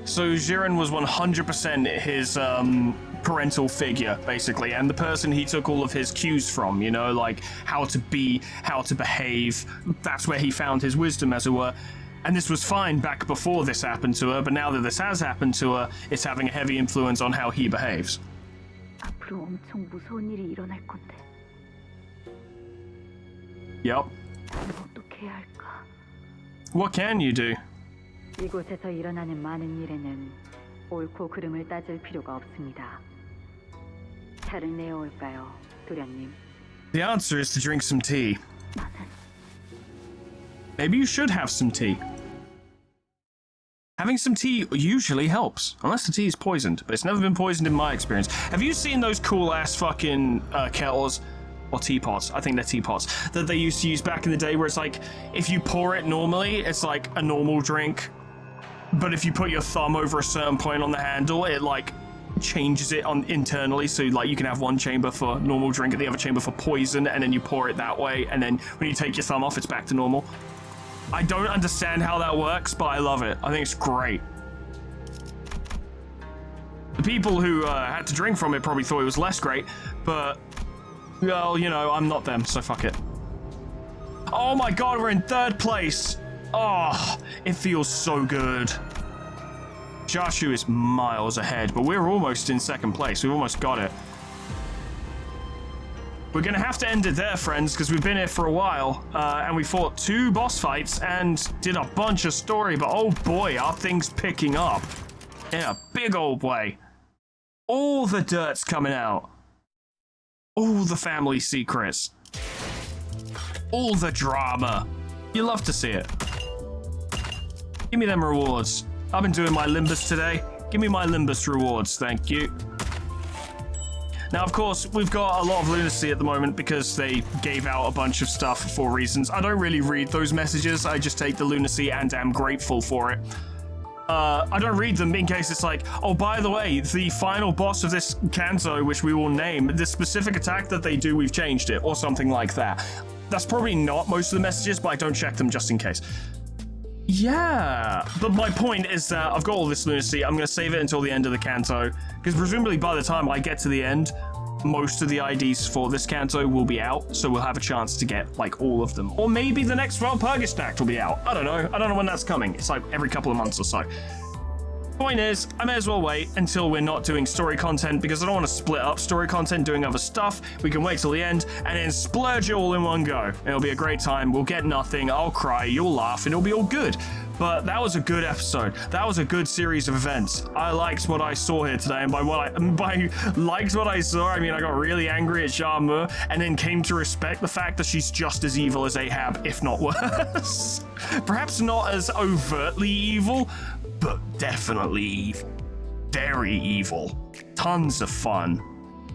So Jiren was 100% his parental figure, basically, and the person he took all of his cues from, you know, like how to be, how to behave. That's where he found his wisdom, as it were. And this was fine back before this happened to her, but now that this has happened to her, it's having a heavy influence on how he behaves. 앞으로 엄청 무서운 일이 일어날 건데. Yep. 어떻게 해야 할까? What can you do? 이곳에서 일어나는 많은 일에는 옳고 그름을 따질 필요가 없습니다. 차를 내어올까요, 도련님? The answer is to drink some tea. Maybe you should have some tea. Having some tea usually helps, unless the tea is poisoned, but it's never been poisoned in my experience. Have you seen those cool-ass fucking kettles? Or teapots, I think they're teapots, that they used to use back in the day where it's like, if you pour it normally, it's like a normal drink. But if you put your thumb over a certain point on the handle, it like changes it on internally. So like you can have one chamber for normal drink and the other chamber for poison, and then you pour it that way. And then when you take your thumb off, it's back to normal. I don't understand how that works, but I love it. I think it's great. The people who had to drink from it probably thought it was less great, but well, you know, I'm not them, so fuck it. Oh my god, we're in 3rd place. Oh, it feels so good. Jashu is miles ahead, but we're almost in 2nd place. We've almost got it. We're gonna have to end it there, friends, because we've been here for a while, and we fought 2 boss fights and did a bunch of story, but oh boy, are things picking up in a big old way. All the dirt's coming out. All the family secrets. All the drama. You love to see it. Give me them rewards. I've been doing my Limbus today. Give me my Limbus rewards, thank you. Now, of course, we've got a lot of lunacy at the moment because they gave out a bunch of stuff for reasons. I don't really read those messages. I just take the lunacy and am grateful for it. I don't read them in case it's like, oh, by the way, the final boss of this Kanto, which we will name, this specific attack that they do, we've changed it, or something like that. That's probably not most of the messages, but I don't check them just in case. Yeah, but my point is that I've got all this lunacy. I'm going to save it until the end of the Kanto, because presumably by the time I get to the end, most of the IDs for this Kanto will be out, so we'll have a chance to get, like, all of them. Or maybe the next Walpurgis Act will be out. I don't know. I don't know when that's coming. It's like every couple of months or so. Point is, I may as well wait until we're not doing story content, because I don't want to split up story content doing other stuff. We can wait till the end and then splurge it all in one go. It'll be a great time. We'll get nothing. I'll cry. You'll laugh. And it'll be all good. But that was a good episode. That was a good series of events. I liked what I saw here today, and by liked what I saw, I mean I got really angry at Xiaomu, and then came to respect the fact that she's just as evil as Ahab, if not worse. Perhaps not as overtly evil, but definitely evil. Very evil. Tons of fun.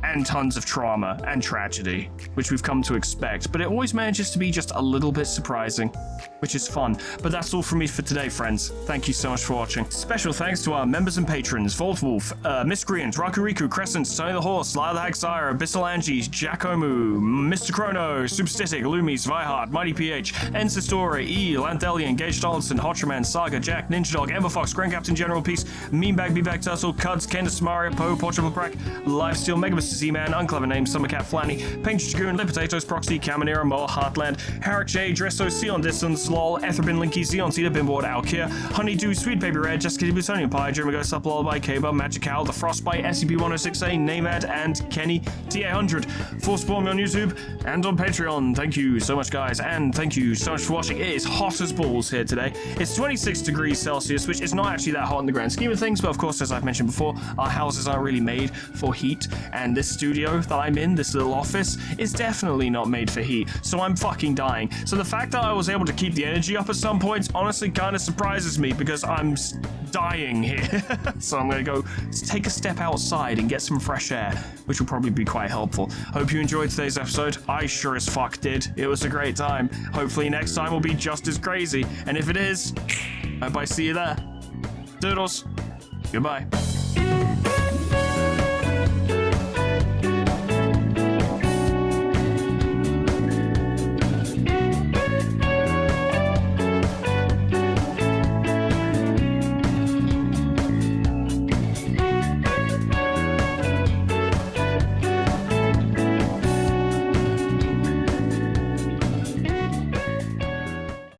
And tons of trauma and tragedy, which we've come to expect, but it always manages to be just a little bit surprising, which is fun. But that's all from me for today, friends. Thank you so much for watching. Special thanks to our members and patrons: Vault Wolf, Miscreant, Rakuriku, Crescent, Sonny the Horse, Lyle the Hagsire, Abyssal Angie, Giacomo, Mr. Chrono, Substatic, Loomies, Vihard, Mighty PH, Ensistora, E, Lanthelian, Gage Donaldson, Hotcherman, Saga, Jack, Ninja Dog, Ember Fox, Grand Captain General Peace, Meanbag, B-Bag Turtle, Cuds, Candace Mario, Poe, Portable Brack, Lifesteal, Megabus, Z-Man, Unclever Names, Summercat, Flanny, Painted Dragoon, Lip Potatoes, Proxy, Caminera, Moa, Heartland, Herrick J, Dresso, Sion Distance, Lol, Etherbin, Linky, Zeon, Cedar, Bimboard, Alkia, Honeydew, Sweet Baby Red, Jessica, Plutonium Pie, Jeremy Ghost, Up Lullaby, K-Bub, Magic Owl, The Frostbite, SCP-106A, Namad, and Kenny, TA100. Forspawn on YouTube and on Patreon. Thank you so much, guys, and thank you so much for watching. It is hot as balls here today. It's 26 degrees Celsius, which is not actually that hot in the grand scheme of things, but of course, as I've mentioned before, our houses aren't really made for heat, and this studio that I'm in, this little office, is definitely not made for heat, so I'm fucking dying. So the fact that I was able to keep the energy up at some points honestly kind of surprises me, because I'm dying here. So I'm gonna go take a step outside and get some fresh air, which will probably be quite helpful. Hope you enjoyed today's episode. I sure as fuck did. It was a great time. Hopefully next time will be just as crazy, and if it is, I hope I see you there. Doodles. Goodbye.